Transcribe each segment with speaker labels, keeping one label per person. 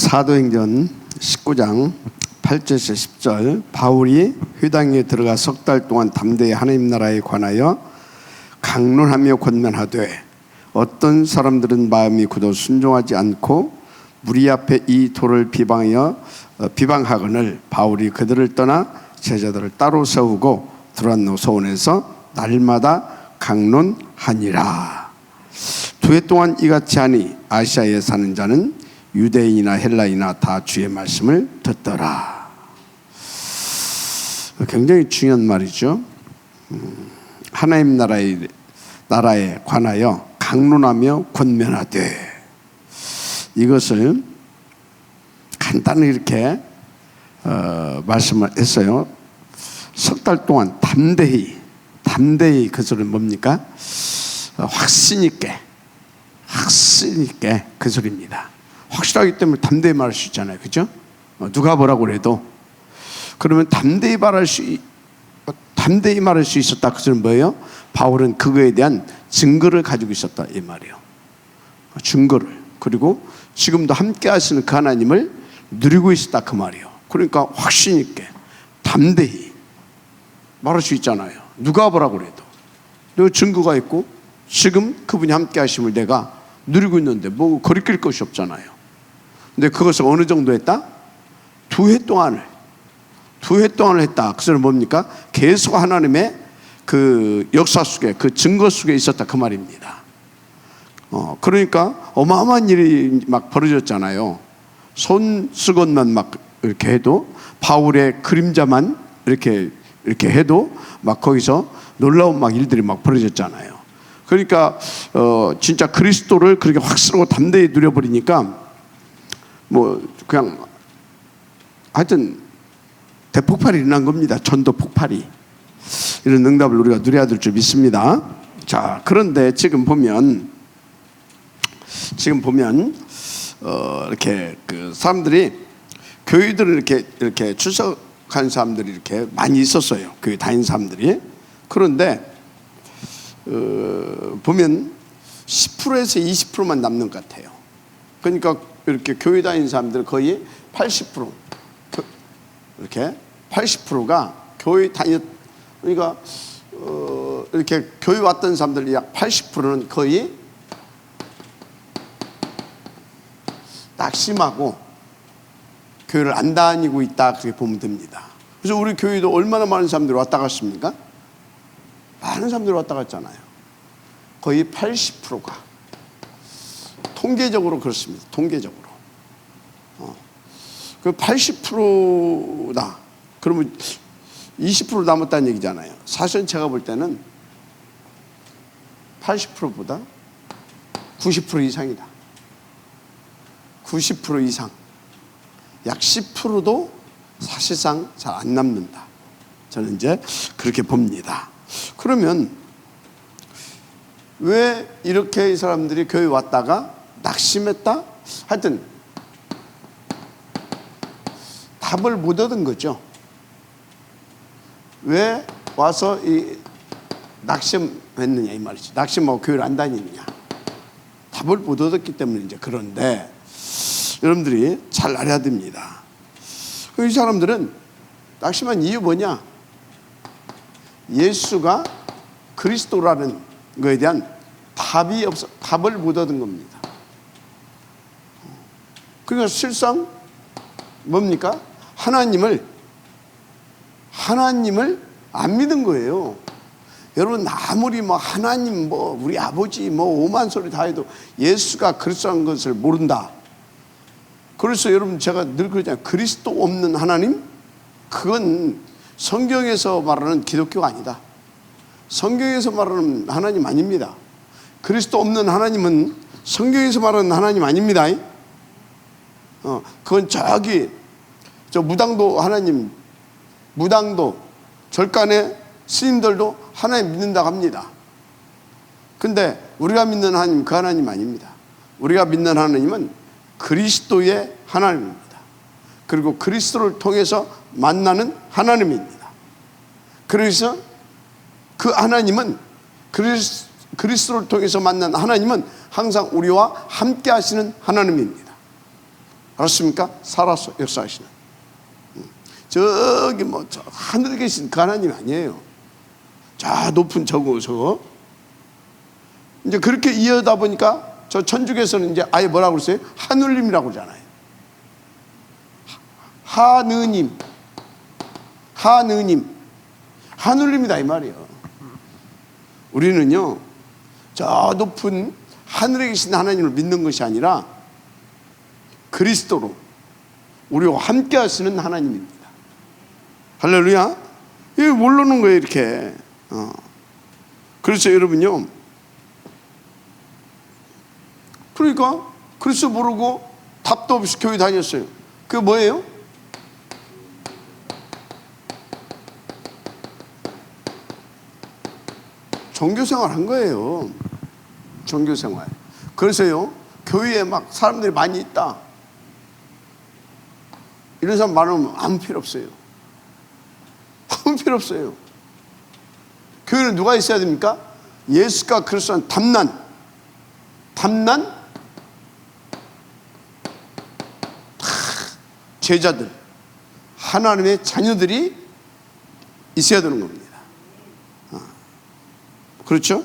Speaker 1: 사도행전 19장 8절에서 10절, 바울이 회당에 들어가 석 달 동안 담대히 하나님 나라에 관하여 강론하며 권면하되 어떤 사람들은 마음이 굳어 순종하지 않고 무리 앞에 이 도를 비방하거늘 바울이 그들을 떠나 제자들을 따로 세우고 두란노 소원에서 날마다 강론하니라. 2해 동안 이같이 하니 아시아에 사는 자는 유대인이나 헬라이나 다 주의 말씀을 듣더라. 굉장히 중요한 말이죠. 하나님 나라에 관하여 강론하며 권면하되, 이것을 간단히 이렇게 말씀을 했어요. 석 달 동안 담대히 그 소리는 뭡니까? 확신 있게 그 소리입니다. 확실하기 때문에 담대히 말할 수 있잖아요, 그죠? 누가 뭐라고 그래도. 그러면 담대히 말할 수 있었다. 그 소리는 뭐예요? 바울은 그거에 대한 증거를 가지고 있었다, 이 말이에요. 증거를. 그리고 지금도 함께 하시는 그 하나님을 누리고 있었다, 그 말이에요. 그러니까 확신 있게 담대히 말할 수 있잖아요. 누가 뭐라고 그래도. 내가 증거가 있고 지금 그분이 함께 하심을 내가 누리고 있는데 뭐 거리낄 것이 없잖아요. 근데 그것을 어느 정도 했다? 2해 동안을 했다. 그 소리는 뭡니까? 계속 하나님의 그 역사 속에, 그 증거 속에 있었다, 그 말입니다. 그러니까 어마어마한 일이 막 벌어졌잖아요. 손수건만 막 이렇게 해도, 바울의 그림자만 이렇게 해도 막 거기서 놀라운 막 일들이 막 벌어졌잖아요. 그러니까 진짜 그리스도를 그렇게 확실하고 담대히 누려버리니까 뭐 그냥 하여튼 대폭발이 일어난 겁니다. 전도 폭발이. 이런 응답을 우리가 누려야 될 줄 믿습니다. 자, 그런데 지금 보면 이렇게 그 사람들이, 교회들을 이렇게 출석한 사람들이 이렇게 많이 있었어요. 교회 다닌 사람들이. 그런데 보면 10%에서 20%만 남는 것 같아요. 그러니까 이렇게 교회 다니는 사람들 거의 80%, 이렇게 80%가 교회 그러니까 이렇게 교회 왔던 사람들 약 80%는 거의 낙심하고 교회를 안 다니고 있다, 그렇게 보면 됩니다. 그래서 우리 교회도 얼마나 많은 사람들이 왔다 갔습니까? 많은 사람들이 왔다 갔잖아요. 거의 80%가 통계적으로 그렇습니다. 통계적으로. 그 80%다. 그러면 20% 남았다는 얘기잖아요. 사실은 제가 볼 때는 80%보다 90% 이상이다. 90% 이상. 약 10%도 사실상 잘 안 남는다. 저는 이제 그렇게 봅니다. 그러면 왜 이렇게 이 사람들이 교회 왔다가 낙심했다? 하여튼 답을 못 얻은 거죠. 왜 와서 이 낙심했느냐, 이 말이지. 낙심하고 교회를 안 다니느냐. 답을 못 얻었기 때문에 이제. 그런데 여러분들이 잘 알아야 됩니다. 이 사람들은 낙심한 이유 뭐냐? 예수가 그리스도라는 것에 대한 답을 못 얻은 겁니다. 그러니까 실상 뭡니까? 하나님을 안 믿은 거예요. 여러분, 아무리 뭐 하나님, 뭐 우리 아버지, 뭐 오만 소리 다 해도 예수가 그리스도라는 것을 모른다. 그래서 여러분, 제가 늘 그러잖아요. 그리스도 없는 하나님? 그건 성경에서 말하는 기독교가 아니다. 성경에서 말하는 하나님 아닙니다. 그리스도 없는 하나님은 성경에서 말하는 하나님 아닙니다. 그건 저 무당도 하나님, 무당도 절간의 스님들도 하나님 믿는다고 합니다. 근데 우리가 믿는 하나님, 그 하나님 아닙니다. 우리가 믿는 하나님은 그리스도의 하나님입니다. 그리고 그리스도를 통해서 만나는 하나님입니다. 그래서 그 하나님은, 그리스도를 통해서 만난 하나님은 항상 우리와 함께 하시는 하나님입니다. 알았습니까? 살아서 역사하시는. 저기 뭐 저 하늘에 계신 그 하나님이 아니에요. 저 높은 저거. 이제 그렇게 이해하다 보니까 저 천주교에서는 이제 아예 뭐라고 그랬어요? 하늘님이라고 그러잖아요. 하느님, 하늘님이다 이 말이에요. 우리는요, 저 높은 하늘에 계신 하나님을 믿는 것이 아니라 그리스도로 우리와 함께 하시는 하나님입니다. 할렐루야. 이거 모르는 거예요 이렇게. 그렇죠 여러분요. 그러니까 그리스도 모르고 답도 없이 교회 다녔어요. 그게 뭐예요? 종교생활 한 거예요. 종교생활. 그래서요 교회에 막 사람들이 많이 있다 이런 사람 많으면 아무 필요 없어요. 아무 필요 없어요. 교회는 누가 있어야 됩니까? 예수가 그리스도는 담난 제자들, 하나님의 자녀들이 있어야 되는 겁니다. 그렇죠?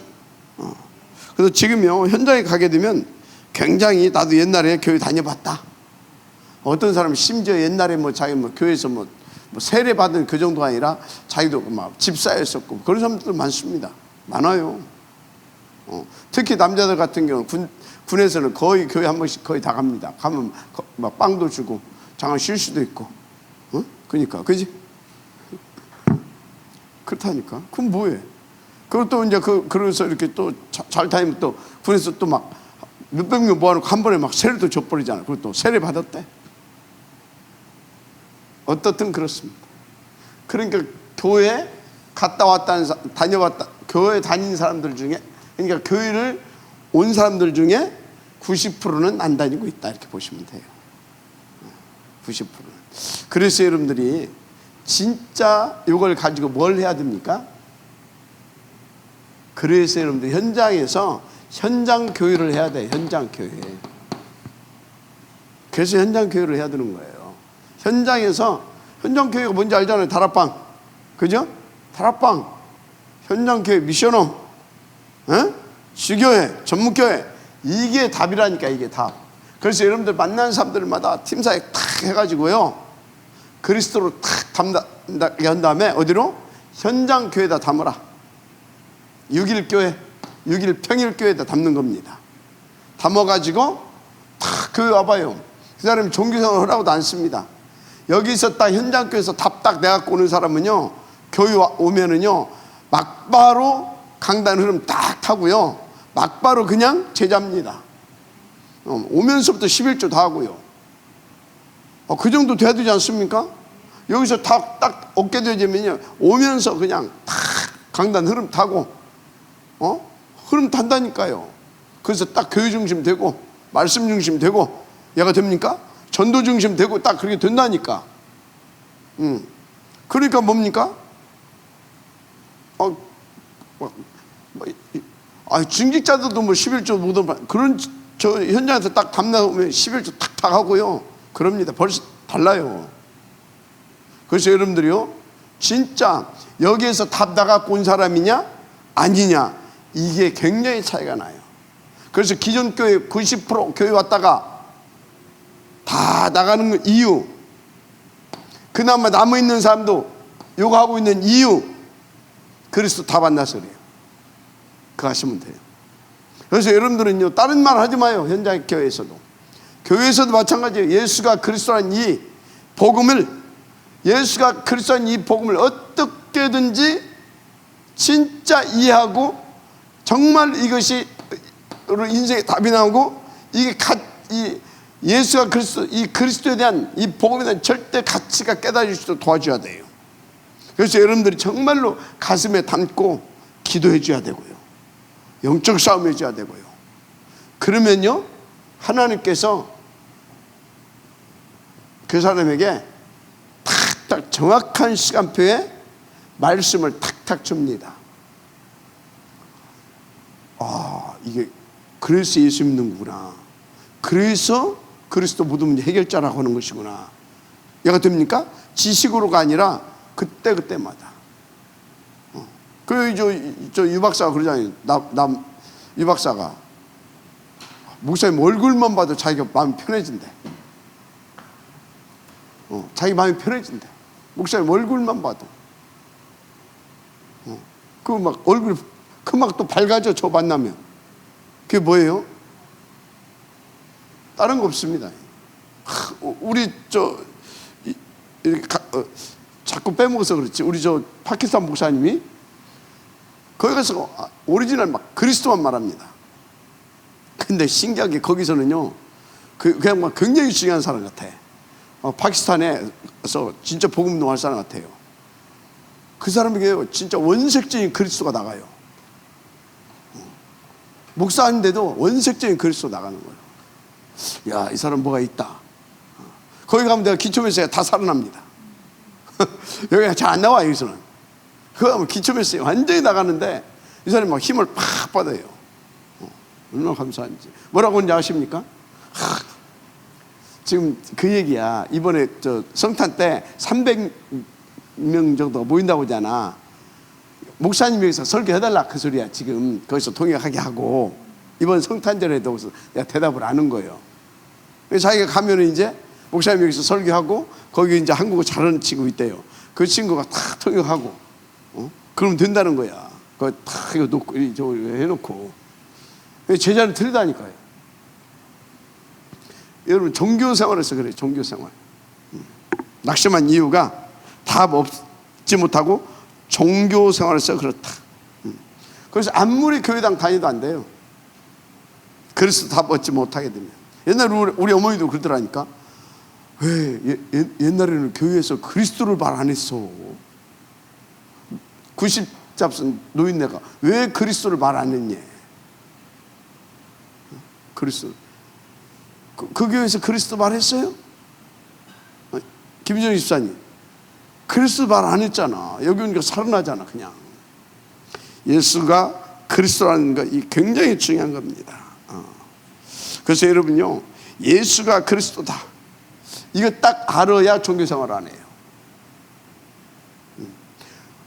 Speaker 1: 그래서 지금요 현장에 가게 되면 굉장히 나도 옛날에 교회 다녀봤다. 어떤 사람은 심지어 옛날에 뭐 자기 뭐 교회에서 뭐 세례 받은 그 정도가 아니라 자기도 막 집사였었고 그런 사람들 많습니다. 많아요. 특히 남자들 같은 경우는 군에서는 거의 교회 한 번씩 거의 다 갑니다. 가면 막 빵도 주고 잠깐 쉴 수도 있고. 그러니까 그지? 그렇다니까. 그럼 뭐해? 그리고 또 이제 그래서 이렇게 또 잘 다니면 또 군에서 또 막 몇백 명 모아놓고 한 번에 막 세례도 줘버리잖아. 그리고 또 세례 받았대. 어떻든 그렇습니다. 그러니까 교회 갔다 왔다는 다녀왔다 교회 다닌 사람들 중에 그러니까 교회를 온 사람들 중에 90%는 안 다니고 있다 이렇게 보시면 돼요. 90%는. 그래서 여러분들이 진짜 이걸 가지고 뭘 해야 됩니까? 그래서 여러분들 현장에서 현장 교회를 해야 돼요. 현장 교회. 그래서 현장 교회를 해야 되는 거예요. 현장에서 현장 교회가 뭔지 알잖아요. 다락방, 그죠? 다락방, 현장 교회, 미션홈, 주교회, 전문교회 이게 답이라니까 이게 답. 그래서 여러분들 만나는 사람들마다 팀사에 탁 해가지고요 그리스도로 탁 담게 한 다음에 어디로? 현장 교회에다 담으라. 6일 교회, 6일 평일 교회에다 담는 겁니다. 담아가지고 탁 교회 와봐요. 그 사람이 종교생활 하라고도 안 씁니다. 여기 있었다 현장 교회에서 답딱 내갖고 오는 사람은요 교회 오면은요 막바로 강단 흐름 딱 타고요 막바로 그냥 제자입니다. 오면서부터 11조 다 하고요. 그 정도 돼야 되지 않습니까? 여기서 딱 얻게 되면요 오면서 그냥 탁 강단 흐름 타고 흐름 탄다니까요. 그래서 딱 교회 중심 되고 말씀 중심 되고 얘가 됩니까? 전도 중심 되고 딱 그렇게 된다니까. 그러니까 뭡니까? 중직자들도 뭐 11조 못 그런 저 현장에서 딱 담나오면 11조 탁탁 하고요. 그럽니다. 벌써 달라요. 그래서 여러분들이요 진짜 여기에서 답 나갖고 온 사람이냐 아니냐 이게 굉장히 차이가 나요. 그래서 기존 교회 90% 교회 왔다가 다 나가는 이유, 그나마 남아있는 사람도 요거 하고 있는 이유, 그리스도 다 만나서 그래요. 그거 하시면 돼요. 그래서 여러분들은요 다른 말 하지 마요. 현장 교회에서도 마찬가지예요. 예수가 그리스도라는 이 복음을 어떻게든지 진짜 이해하고 정말 이것이 인생의 답이 나오고 이게 예수가 이 그리스도에 대한 이 복음에 대한 절대 가치가 깨달을 수 있도록 도와줘야 돼요. 그래서 여러분들이 정말로 가슴에 담고 기도해 줘야 되고요. 영적 싸움 해줘야 되고요. 그러면요 하나님께서 그 사람에게 탁탁 정확한 시간표에 말씀을 탁탁 줍니다. 이게 그래서 예수 믿는구나. 그래서 그리스도 무덤 해결자라고 하는 것이구나. 얘가 됩니까? 지식으로가 아니라 그때그때마다. 저 유박사가 그러잖아요. 유박사가 목사님 얼굴만 봐도 자기가 마음이 편해진대. 자기 마음이 편해진대. 목사님 얼굴만 봐도. 그 막 얼굴이 막 또 밝아져, 저 만나면. 그게 뭐예요? 다른 거 없습니다. 우리 이렇게 자꾸 빼먹어서 그렇지. 우리 파키스탄 목사님이 거기 가서 오리지널 막 그리스도만 말합니다. 근데 신기하게 거기서는요, 그냥 막 굉장히 중요한 사람 같아. 파키스탄에서 진짜 복음 운동할 사람 같아요. 그 사람에게 진짜 원색적인 그리스도가 나가요. 목사인데도 원색적인 그리스도 나가는 거예요. 야, 이 사람 뭐가 있다. 거기 가면 내가 기초메시지가 다 살아납니다. 여기가 잘 안 나와, 여기서는. 그거 하면 기초메시지 완전히 나가는데 이 사람이 막 힘을 팍 받아요. 얼마나 감사한지. 뭐라고 하는지 아십니까? 지금 그 얘기야. 이번에 성탄 때 300명 정도 모인다고 하잖아. 목사님이 여기서 설교해달라 그 소리야. 지금 거기서 통역하게 하고 이번 성탄절에도 내가 대답을 안 한 거예요. 그래서 자기가 가면은 이제 목사님이 여기서 설교하고 거기 이제 한국어 잘하는 친구 있대요. 그 친구가 다 통역하고 그러면 된다는 거야. 그거 다 이거 놓고 해놓고 제자를 들이다니까요. 여러분 종교 생활에서 그래요. 종교 생활. 낙심한 이유가 답 얻지 못하고 종교 생활에서 그렇다. 그래서 아무리 교회당 다니도 안 돼요. 그래서 답 얻지 못하게 되면. 옛날에 우리 어머니도 그러더라니까. 왜 옛날에는 교회에서 그리스도를 말 안 했어. 90잡순 노인네가 왜 그리스도를 말 안 했냐. 그리스도. 그 교회에서 그리스도 말했어요? 김정희 집사님, 그리스도 말 안 했잖아. 여기 오니까 살아나잖아. 그냥 예수가 그리스도라는 거 굉장히 중요한 겁니다. 그래서 여러분요, 예수가 그리스도다, 이거 딱 알아야 종교생활 안 해요.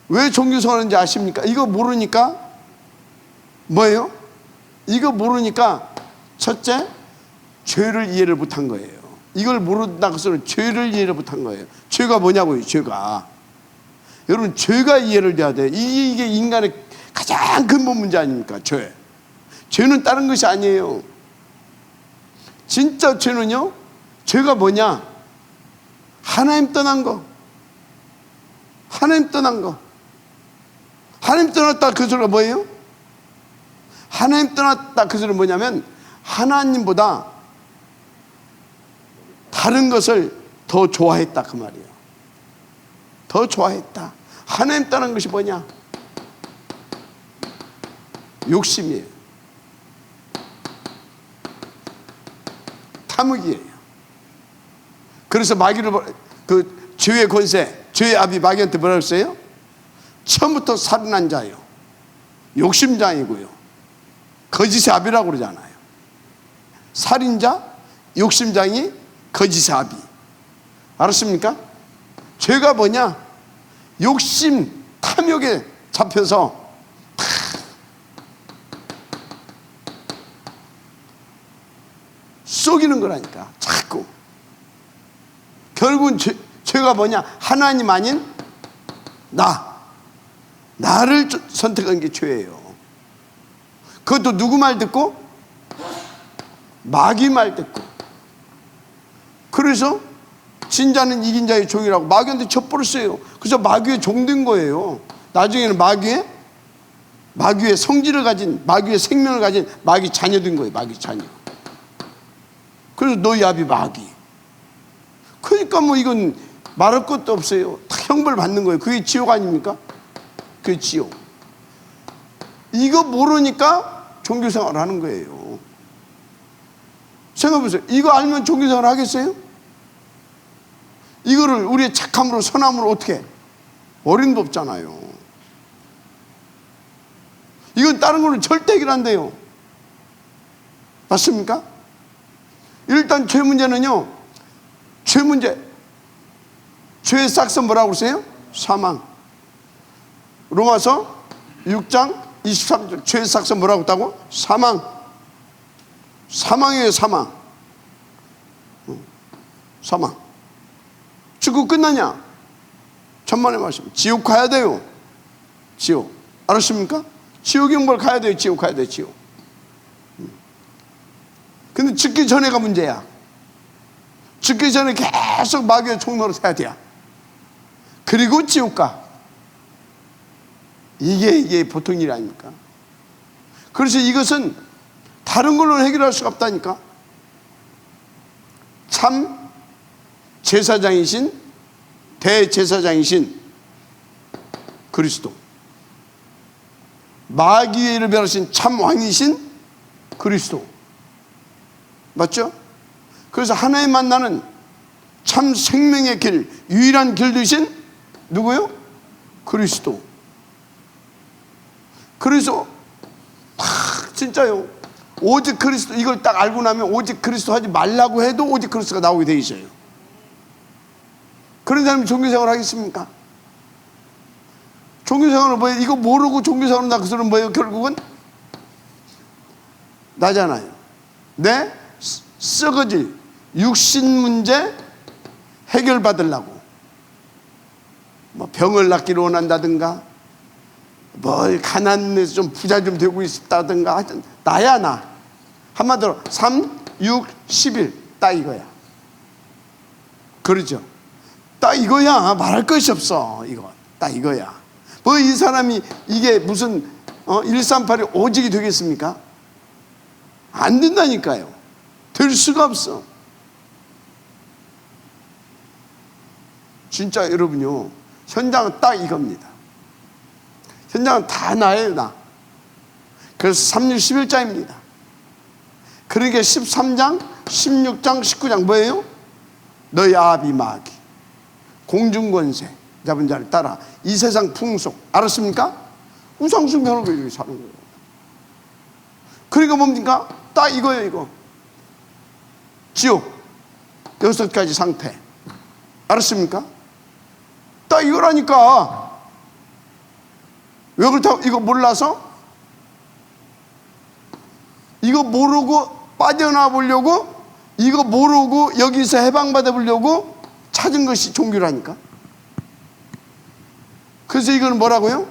Speaker 1: 왜 종교생활인지 아십니까? 이거 모르니까 뭐예요? 이거 모르니까 첫째, 죄를 이해를 못한 거예요. 이걸 모른다고 해서 죄를 이해를 못한 거예요. 죄가 뭐냐고요. 죄가, 여러분, 죄가 이해를 돼야 돼. 이게 인간의 가장 근본 문제 아닙니까? 죄는 다른 것이 아니에요. 진짜 죄는요, 죄가 뭐냐? 하나님 떠난 거. 하나님 떠난 거. 하나님 떠났다 그 소리가 뭐예요? 하나님 떠났다 그 소리는 뭐냐면 하나님보다 다른 것을 더 좋아했다 그 말이에요. 더 좋아했다. 하나님 떠난 것이 뭐냐? 욕심이에요. 탐욕이에요. 그래서 마귀를, 그 죄의 권세, 죄의 아비 마귀한테 뭐라고 했어요? 처음부터 살인한 자예요. 욕심장이고요. 거짓의 아비라고 그러잖아요. 살인자, 욕심장이, 거짓의 아비. 알았습니까? 죄가 뭐냐? 욕심, 탐욕에 잡혀서 속이는 거라니까. 자꾸. 결국은 죄가 뭐냐? 하나님 아닌 나를 선택한 게 죄예요. 그것도 누구 말 듣고? 마귀 말 듣고. 그래서 진자는 이긴 자의 종이라고 마귀한테 져버렸어요. 그래서 마귀의 종 된 거예요. 나중에는 마귀의 성질을 가진, 마귀의 생명을 가진 마귀 자녀 된 거예요. 마귀 자녀. 그래서 너희 아비 마귀. 그러니까 뭐 이건 말할 것도 없어요. 다 형벌 받는 거예요. 그게 지옥 아닙니까? 그게 지옥. 이거 모르니까 종교생활 하는 거예요. 생각해보세요. 이거 알면 종교생활 하겠어요? 이거를 우리의 착함으로, 선함으로 어떻게? 어림도 없잖아요. 이건 다른 거는 절대 해결 안 돼요. 맞습니까? 일단 죄 문제는요, 죄 문제, 죄의 싹은 뭐라고 그러세요? 사망. 로마서 6장 23절 죄의 싹은 뭐라고 했다고? 사망. 사망이에요. 사망. 사망. 죽고 끝나냐? 천만의 말씀. 지옥 가야 돼요. 지옥. 알았습니까? 지옥에 뭘 가야 돼요. 지옥 가야 돼요. 지옥. 근데 죽기 전에가 문제야. 죽기 전에 계속 마귀의 총노릇 해야 돼. 그리고 지옥 가. 이게 보통 일이 아닙니까? 그래서 이것은 다른 걸로는 해결할 수가 없다니까. 참 제사장이신, 대제사장이신 그리스도, 마귀의 일을 멸하신 참 왕이신 그리스도, 맞죠? 그래서 하나님 만나는 참 생명의 길, 유일한 길 되신 누구요? 그리스도. 그래서 진짜요, 오직 그리스도, 이걸 딱 알고 나면 오직 그리스도 하지 말라고 해도 오직 그리스도가 나오게 돼 있어요. 그런 사람이 종교생활을 하겠습니까? 종교생활은 뭐예요? 이거 모르고 종교생활을 한다, 그 소리는 뭐예요? 결국은 나잖아요. 내 썩어질 육신 문제 해결받으려고 뭐 병을 낫기를 원한다든가, 뭘 가난해서 좀 부자 좀 되고 싶다든가, 하여튼 나야 나. 한마디로 3, 6, 11 딱 이거야. 그러죠? 딱 이거야. 말할 것이 없어. 이거 딱 이거야. 뭐 이 사람이 이게 무슨 138이 오직이 되겠습니까? 안 된다니까요. 될 수가 없어. 진짜 여러분요, 현장은 딱 이겁니다. 현장은 다 나예요, 나. 그래서 3일 11장입니다. 그러니까 13장, 16장, 19장 뭐예요? 너희 아비 마귀 공중권세 잡은 자를 따라 이 세상 풍속, 알았습니까? 우상숭배하는 거예요. 이렇게 사는 거예요. 그러니까 뭡니까? 딱 이거예요. 이거 지옥 6가지 상태, 알았습니까? 딱 이거라니까. 왜 그렇다고? 이거 몰라서? 이거 모르고 빠져나와 보려고, 이거 모르고 여기서 해방받아 보려고 찾은 것이 종교라니까. 그래서 이거는 뭐라고요?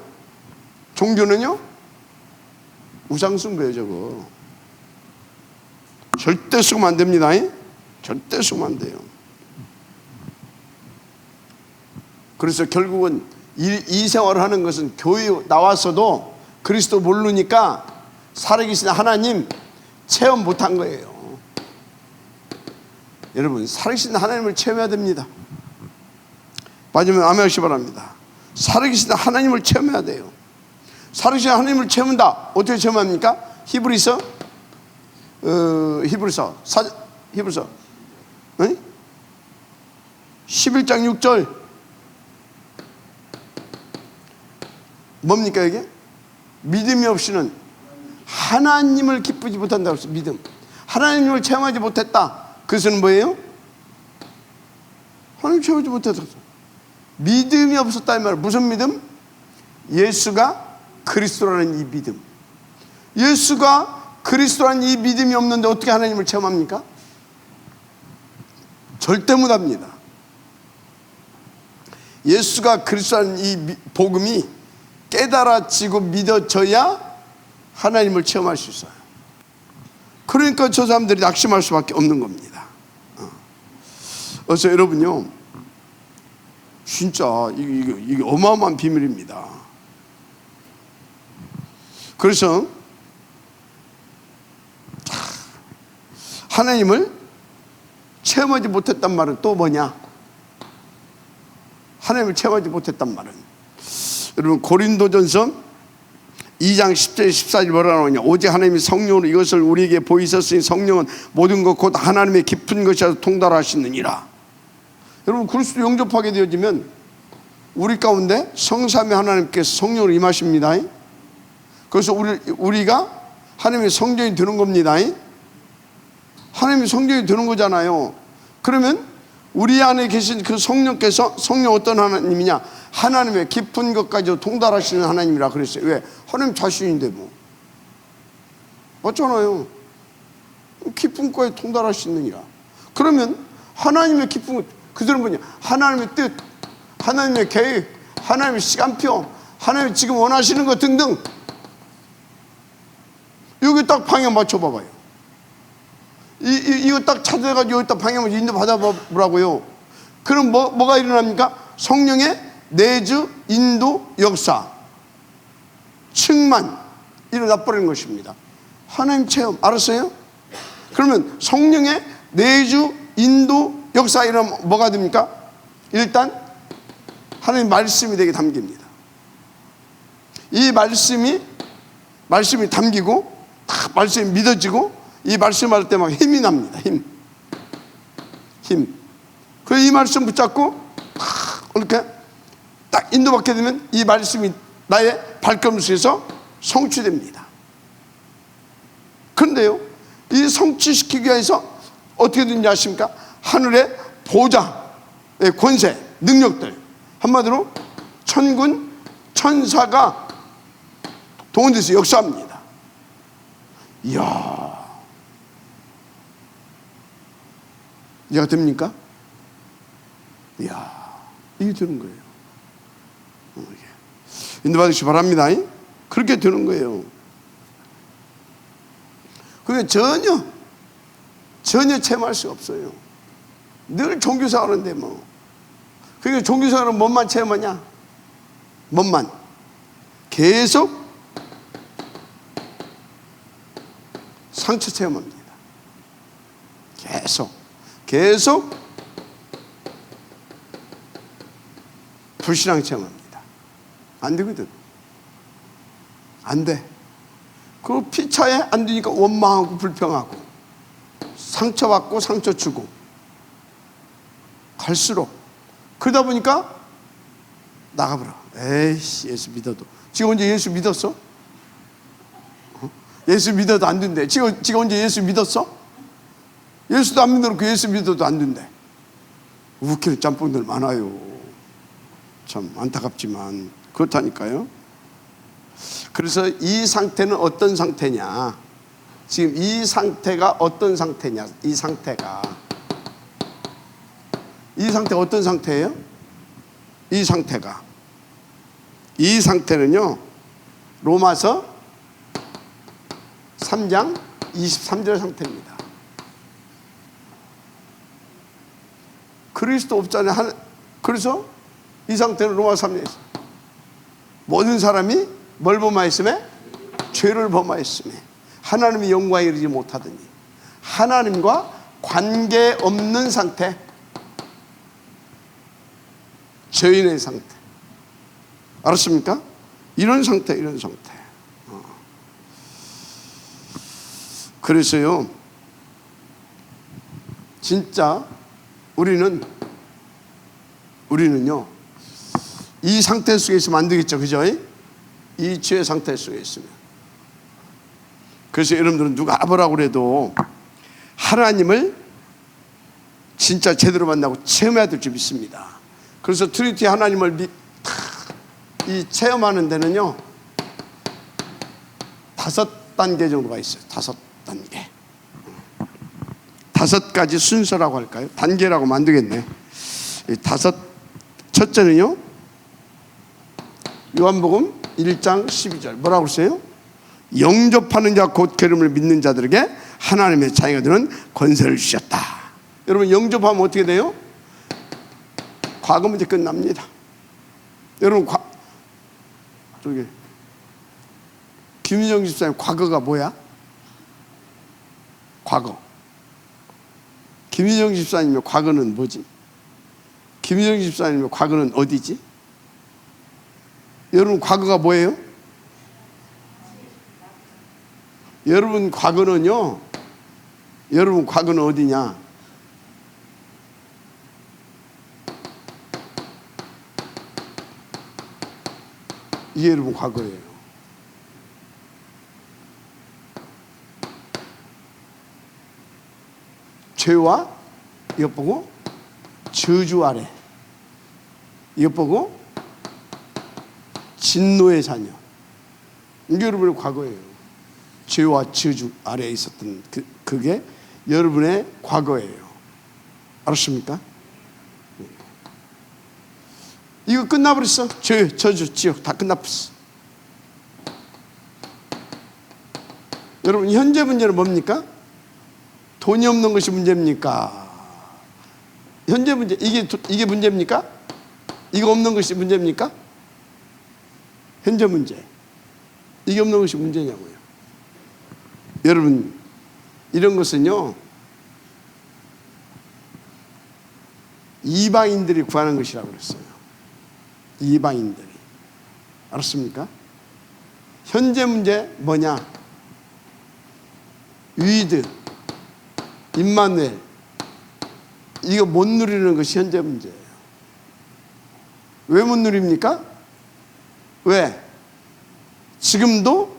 Speaker 1: 종교는요, 우상숭배예요. 저거 절대 쓰면 안 됩니다. 절대 쓰면 안 돼요. 그래서 결국은 이 생활을 하는 것은 교회 나와서도 그리스도 모르니까 살아계신 하나님 체험 못한 거예요. 여러분, 살아계신 하나님을 체험해야 됩니다. 맞으면 아멘 하시기 바랍니다. 살아계신 하나님을 체험해야 돼요. 살아계신 하나님을 체험한다. 어떻게 체험합니까? 히브리서 11장 6절 뭡니까 이게? 믿음이 없이는 하나님을 기쁘지 못한다고 했어요. 믿음. 하나님을 체험하지 못했다. 그것은 뭐예요? 하나님 체험하지 못했다. 믿음이 없었다 이 말은 무슨 믿음? 예수가 그리스도라는 이 믿음. 예수가 그리스도라는 이 믿음이 없는데 어떻게 하나님을 체험합니까? 절대 못합니다. 예수가 그리스도라는 이 복음이 깨달아지고 믿어져야 하나님을 체험할 수 있어요. 그러니까 저 사람들이 낙심할 수밖에 없는 겁니다. 그래서 여러분요, 진짜 이게 어마어마한 비밀입니다. 그래서 하나님을 체험하지 못했단 말은 또 뭐냐? 하나님을 체험하지 못했단 말은, 여러분 고린도전서 2장 10절 14절 뭐라 나오냐? 오직 하나님이 성령으로 이것을 우리에게 보이셨으니 성령은 모든 것 곧 하나님의 깊은 것이라도 통달하시느니라. 여러분 그리스도 영접하게 되어지면 우리 가운데 성삼위 하나님께서 성령으로 임하십니다. 그래서 우리가 하나님의 성전이 되는 겁니다. 하나님이 성령이 되는 거잖아요. 그러면 우리 안에 계신 그 성령께서, 성령 어떤 하나님이냐? 하나님의 깊은 것까지 통달하시는 하나님이라 그랬어요. 왜? 하나님 자신인데 뭐. 맞잖아요. 깊은 것까지 통달하시느니라. 그러면 하나님의 깊은 것, 그들은 뭐냐? 하나님의 뜻, 하나님의 계획, 하나님의 시간표, 하나님이 지금 원하시는 것 등등. 여기 딱 방향 맞춰봐봐요. 이거 딱 찾아가지고 여기 딱 방향을 인도 받아보라고요. 그럼 뭐가 일어납니까? 성령의 내주, 인도, 역사, 충만 일어나 버리는 것입니다. 하나님 체험, 알았어요? 그러면 성령의 내주, 인도, 역사 이러면 뭐가 됩니까? 일단 하나님 말씀이 되게 담깁니다. 이 말씀이 담기고 말씀이 믿어지고 이 말씀할 때 막 힘이 납니다. 힘. 그래서 이 말씀 붙잡고 이렇게 딱 인도받게 되면 이 말씀이 나의 발걸음수에서 성취됩니다. 그런데요, 이 성취시키기 위해서 어떻게 되는지 아십니까? 하늘의 보좌의 권세, 능력들, 한마디로 천군, 천사가 동원돼서 역사합니다. 이야, 이해가 됩니까? 이야, 이게 되는 거예요. 인도받으시기 바랍니다. 그렇게 되는 거예요. 그게 전혀 체험할 수가 없어요. 늘 종교생활 하는데 뭐. 그게 종교생활은 뭔만 체험하냐? 뭔만. 계속 상처 체험합니다. 계속 불신앙 체험합니다. 안 되거든. 안 돼. 그 피차에 안 되니까 원망하고 불평하고 상처받고 상처 주고 갈수록 그러다 보니까 나가버려. 에이씨, 예수 믿어도. 지금 언제 예수 믿었어? 예수 믿어도 안 된대. 지금 언제 예수 믿었어? 예수도 안 믿어놓고 예수 믿어도 안 된대. 웃기는 짬뽕들 많아요. 참 안타깝지만 그렇다니까요. 그래서 이 상태는 어떤 상태냐? 지금 이 상태가 어떤 상태냐? 이 상태가 어떤 상태예요? 이 상태는요, 로마서 3장 23절 상태입니다. 그리스도 없잖아요. 그래서 이 상태는 로마서 3장에 있어요. 모든 사람이 뭘 범하였으며? 죄를 범하였으며 하나님의 영광에 이르지 못하더니, 하나님과 관계없는 상태, 죄인의 상태. 알았습니까? 이런 상태. 그래서요, 진짜 우리는요 이 상태 속에 있으면 안 되겠죠, 그죠? 이 죄의 상태 속에 있으면. 그래서 여러분들은 누가 뭐라고 그래도 하나님을 진짜 제대로 만나고 체험해야 될 줄 믿습니다. 그래서 트리니티 하나님을 이 체험하는 데는요 5단계 정도가 있어요. 5단계. 5가지 순서라고 할까요? 단계라고 만들겠네. 첫째는요, 요한복음 1장 12절 뭐라고 했어요? 영접하는 자 곧 기름을 믿는 자들에게 하나님의 자녀가 되는 권세를 주셨다. 여러분, 영접하면 어떻게 돼요? 과거 문제 끝납니다. 여러분, 저기 김윤정 집사님 과거가 뭐야? 과거. 김윤정 집사님의 과거는 뭐지? 김윤정 집사님의 과거는 어디지? 여러분, 과거가 뭐예요? 여러분 과거는요, 여러분 과거는 어디냐? 이게 여러분 과거예요. 죄와 이것 보고 저주 아래, 이것 보고 진노의 자녀. 이게 여러분의 과거예요. 죄와 저주 아래에 있었던 그게 여러분의 과거예요. 알았습니까? 이거 끝나버렸어. 죄, 저주, 지옥 다 끝나버렸어. 여러분, 현재 문제는 뭡니까? 돈이 없는 것이 문제입니까? 현재 문제, 이게 문제입니까? 이거 없는 것이 문제입니까? 현재 문제. 이게 없는 것이 문제냐고요. 여러분, 이런 것은요, 이방인들이 구하는 것이라고 그랬어요. 이방인들이. 알았습니까? 현재 문제 뭐냐? 위드, 임마누엘, 이거 못 누리는 것이 현재 문제예요. 왜 못 누립니까? 왜? 지금도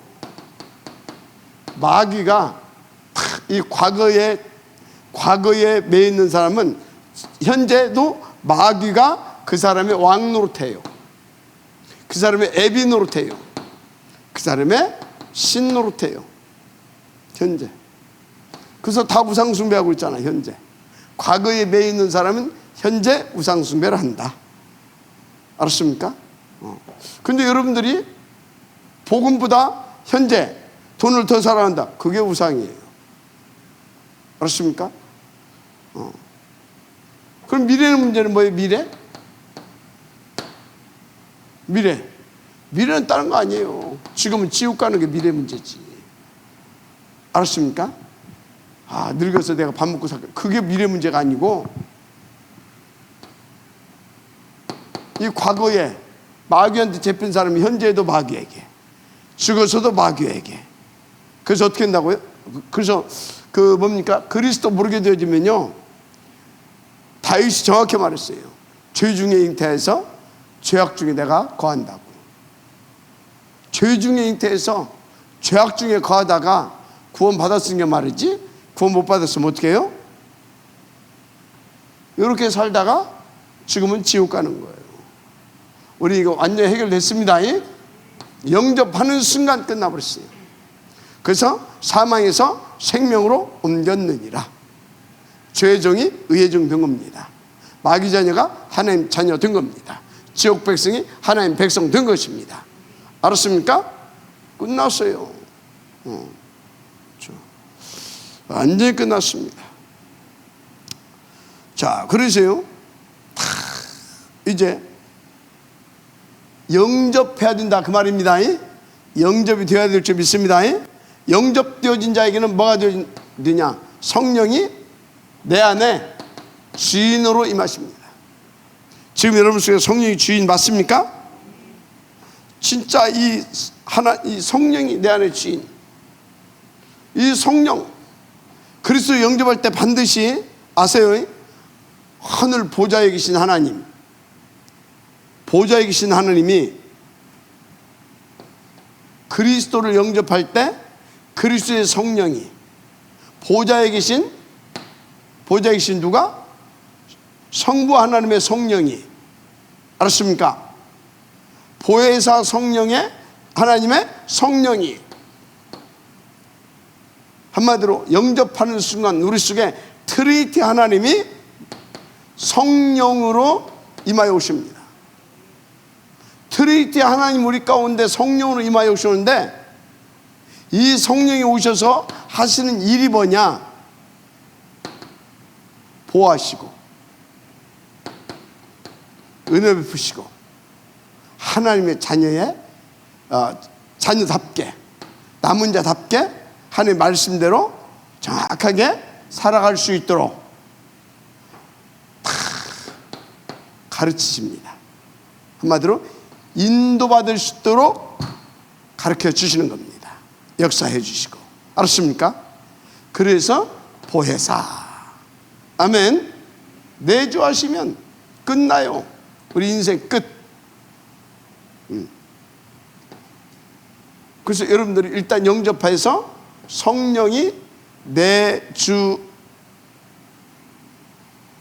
Speaker 1: 마귀가 이 과거에 매 있는 사람은 현재도 마귀가 그 사람의 왕 노릇해요. 그 사람의 애비 노릇해요. 그 사람의 신 노릇해요. 현재. 그래서 다 우상숭배하고 있잖아. 현재. 과거에 매 있는 사람은 현재 우상숭배를 한다. 알았습니까? 근데 여러분들이 복음보다 현재 돈을 더 사랑한다. 그게 우상이에요. 알았습니까? 그럼 미래의 문제는 뭐예요? 미래는 다른 거 아니에요. 지금은 지옥 가는 게 미래 문제지. 알았습니까? 늙어서 내가 밥 먹고 살까? 그게 미래 문제가 아니고, 이 과거에 마귀한테 잡힌 사람이 현재에도 마귀에게, 죽어서도 마귀에게. 그래서 어떻게 한다고요? 그래서 그리스도 모르게 되어지면요, 다윗이 정확히 말했어요. 죄 중에 잉태해서 죄악 중에 내가 거한다고. 죄 중에 잉태해서 죄악 중에 거하다가 구원 받았으니까 말이지, 구원 못 받았으면 어떻게 해요? 이렇게 살다가 지금은 지옥 가는 거예요. 우리 이거 완전히 해결됐습니다. 영접하는 순간 끝나버렸어요. 그래서 사망에서 생명으로 옮겼느니라. 죄의 종이 의의 종 된 겁니다. 마귀 자녀가 하나님 자녀 된 겁니다. 지옥 백성이 하나님 백성 된 것입니다. 알았습니까? 끝났어요. 완전히 끝났습니다. 자, 그러세요. 이제 영접해야 된다 그 말입니다. 영접이 되어야 될 줄 믿습니다. 영접되어진 자에게는 뭐가 되냐? 성령이 내 안에 주인으로 임하십니다. 지금 여러분 속에 성령이 주인 맞습니까? 진짜 이 성령이 내 안에 주인. 이 성령, 그리스도 영접할 때 반드시 아세요? 하늘 보좌에 계신 하나님, 보좌에 계신 하나님이 그리스도를 영접할 때 그리스도의 성령이 보좌에 계신 누가? 성부 하나님의 성령이, 알았습니까? 보혜사 성령의 하나님의 성령이, 한마디로 영접하는 순간 우리 속에 트리니티 하나님이 성령으로 임하여 오십니다. 트리니티 하나님 우리 가운데 성령으로 임하여 오시는데, 이 성령이 오셔서 하시는 일이 뭐냐? 보호하시고 은혜 베푸시고 하나님의 자녀답게, 남은 자답게 하나님의 말씀대로 정확하게 살아갈 수 있도록 다 가르치십니다. 한마디로 인도받을 수 있도록 가르쳐 주시는 겁니다. 역사해 주시고. 알았습니까? 그래서 보혜사. 아멘. 내주하시면 끝나요. 우리 인생 끝. 그래서 여러분들이 일단 영접해서 성령이 내 주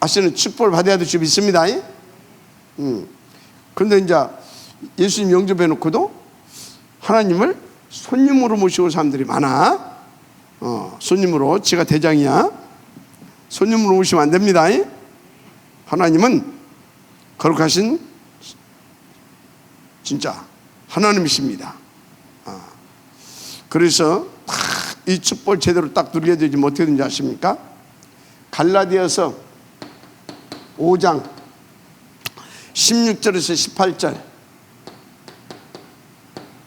Speaker 1: 아시는 축복을 받아야 될 줄 믿습니다. 그런데 이제 예수님 영접해 놓고도 하나님을 손님으로 모시고 온 사람들이 많아. 손님으로, 지가 대장이야. 손님으로 모시면 안 됩니다. 하나님은 거룩하신 진짜 하나님이십니다. 그래서 이 축복을 제대로 딱 누리게 되지 어떻게 되는지 아십니까? 갈라디아서 5장 16절에서 18절,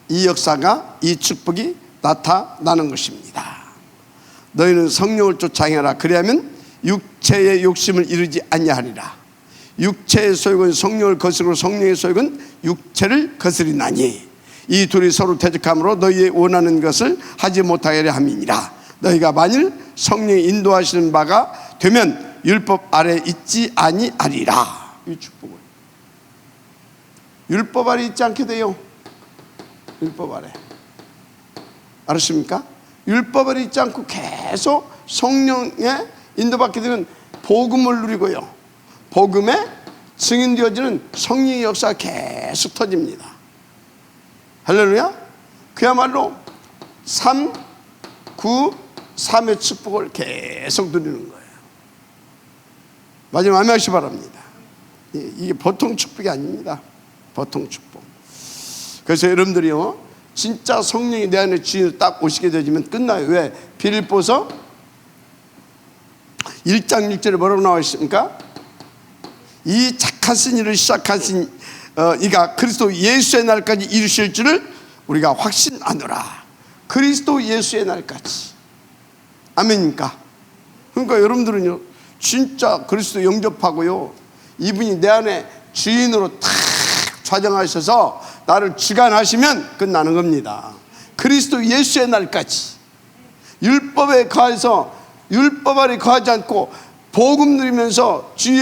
Speaker 1: 이 역사가, 이 축복이 나타나는 것입니다. 너희는 성령을 쫓아 행하라. 그리하면 육체의 욕심을 이루지 아니하리라. 육체의 소욕은 성령을 거스르고 성령의 소욕은 육체를 거스리나니 이 둘이 서로 대적함으로 너희의 원하는 것을 하지 못하게 하려 함이니라. 너희가 만일 성령이 인도하시는 바가 되면 율법 아래 있지 아니하리라. 이 축복을 율법 아래 있지 않게 돼요. 율법 아래, 알았습니까? 율법 아래 있지 않고 계속 성령의 인도받게 되면 복음을 누리고요, 복음에 증인되어지는 성령의 역사가 계속 터집니다. 할렐루야. 그야말로 3, 9, 3의 축복을 계속 누리는 거예요. 마지막 아멘하시기 바랍니다. 이게 보통 축복이 아닙니다. 보통 축복. 그래서 여러분들이요, 진짜 성령이 내 안에 주인으로 딱 오시게 되면 끝나요. 왜? 빌립보서 1장 6절에 뭐라고 나와 있습니까? 이 착하신 일을 시작하신 이가 그리스도 예수의 날까지 이루실 줄을 우리가 확신하노라. 그리스도 예수의 날까지. 아멘입니까? 그러니까 여러분들은요, 진짜 그리스도 영접하고요, 이분이 내 안에 주인으로 탁 좌정하셔서 나를 주관하시면 끝나는 겁니다. 그리스도 예수의 날까지. 율법에 거해서, 율법 아래 거하지 않고 복음 누리면서 주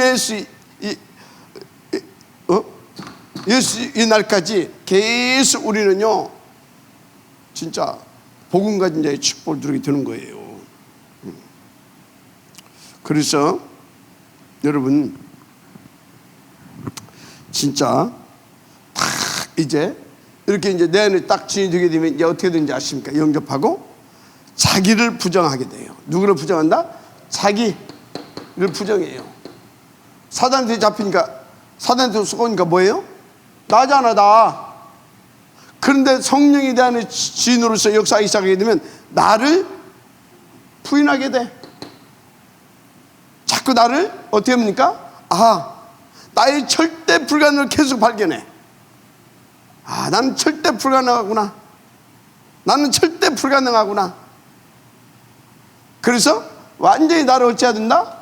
Speaker 1: 예수의 날까지 계속 우리는요, 진짜 복음 가진 자의 축복을 누리게 되는 거예요. 그래서 여러분, 진짜 딱 이제 이렇게 이제 내 안에 딱 주인이 되게 되면 이제 어떻게 되는지 아십니까? 영접하고 자기를 부정하게 돼요. 누구를 부정한다? 자기를 부정해요. 사단한테 잡히니까, 사단한테 쏘니까 뭐예요? 나잖아, 나. 그런데 성령이 내 안에 주인으로서 역사하기 시작하게 되면 나를 부인하게 돼. 자꾸 나를 어떻게 합니까? 나의 절대 불가능을 계속 발견해. 나는 절대 불가능하구나. 나는 절대 불가능하구나. 그래서 완전히 나를 어찌해야 된다?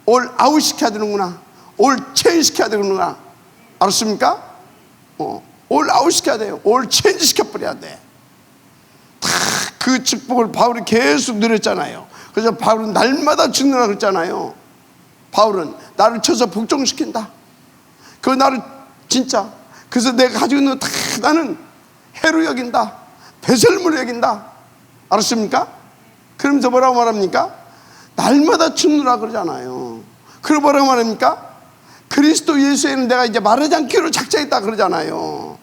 Speaker 1: 올 아웃 시켜야 되는구나. 올 체인 시켜야 되는구나. 알았습니까? 올 아웃 시켜야 돼요. 올 체인지 시켜버려야 돼. 다 그 축복을 바울이 계속 누렸잖아요. 그래서 바울은 날마다 죽느라 그랬잖아요. 바울은 나를 쳐서 복종시킨다. 그 나를 진짜, 그래서 내가 가지고 있는 거 다 나는 해로 여긴다. 배설물로 여긴다. 알았습니까? 그러면서 뭐라고 말합니까? 날마다 죽느라 그러잖아요. 그리고 뭐라고 말합니까? 그리스도 예수에는 내가 이제 마르지 않기로 작정했다 그러잖아요.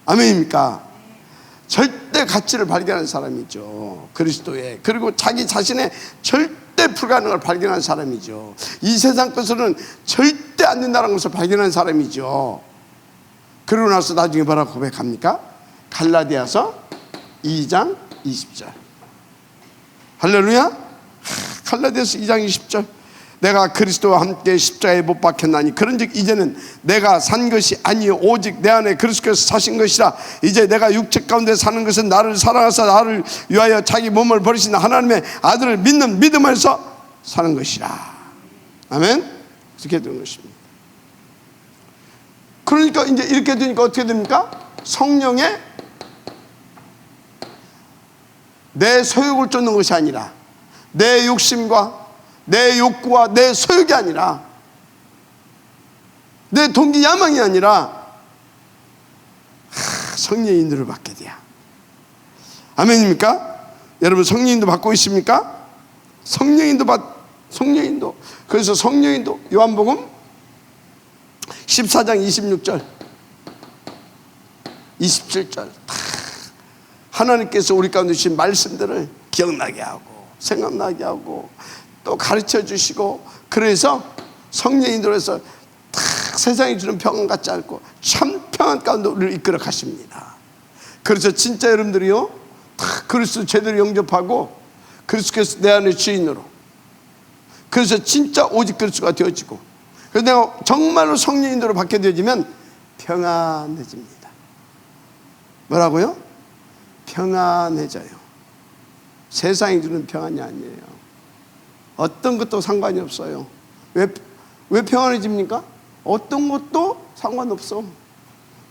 Speaker 1: 아멘입니까? 절대 가치를 발견한 사람이죠. 그리스도의. 그리고 자기 자신의 절대 불가능을 발견한 사람이죠. 이 세상 것으로는 절대 안 된다는 것을 발견한 사람이죠. 그러고 나서 나중에 뭐라고 고백합니까? 갈라디아서 2장 20절. 할렐루야. 갈라디아서 2장 20절. 내가 그리스도와 함께 십자가에 못 박혔나니 그런즉 이제는 내가 산 것이 아니요 오직 내 안에 그리스도께서 사신 것이라. 이제 내가 육체 가운데 사는 것은 나를 사랑하사 나를 위하여 자기 몸을 버리신 하나님의 아들을 믿는 믿음 안에서 사는 것이라. 아멘. 이렇게 되는 것입니다. 그러니까 이제 이렇게 되니까 어떻게 됩니까? 성령의 내 소욕을 쫓는 것이 아니라, 내 욕심과 내 욕구와 내 소욕이 아니라, 내 동기 야망이 아니라 성령의 인도를 받게 돼요. 아멘입니까? 여러분 성령 인도 받고 있습니까? 성령 인도 성령인도. 그래서 성령인도 요한복음 14장 26절 27절 하나님께서 우리 가운데 주신 말씀들을 기억나게 하고 생각나게 하고 또 가르쳐 주시고, 그래서 성령인도로서 세상이 주는 평안 같지 않고 참 평안 가운데 우리를 이끌어 가십니다. 그래서 진짜 여러분들이요 그리스도 제대로 영접하고 그리스도께서 내 안의 주인으로, 그래서 진짜 오직 그리스도가 되어지고, 그래서 내가 정말로 성령인도로 받게 되어지면 평안해집니다. 뭐라고요? 평안해져요. 세상이 주는 평안이 아니에요. 어떤 것도 상관이 없어요. 왜 평안해집니까? 어떤 것도 상관없어.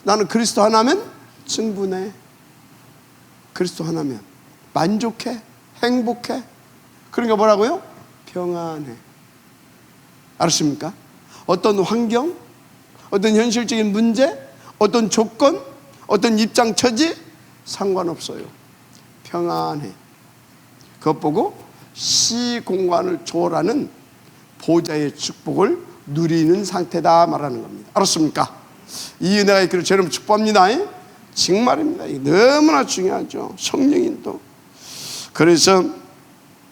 Speaker 1: 나는 그리스도 하나면 충분해. 그리스도 하나면 만족해, 행복해. 그러니까 뭐라고요? 평안해. 알았습니까? 어떤 환경, 어떤 현실적인 문제, 어떤 조건, 어떤 입장 처지 상관없어요. 평안해. 그것 보고 시공간을 초월하는 보좌의 축복을 누리는 상태다 말하는 겁니다. 알았습니까? 이 은혜가 있기를 여러분 축복합니다. 정말입니다. 이게 너무나 중요하죠. 성령인도. 그래서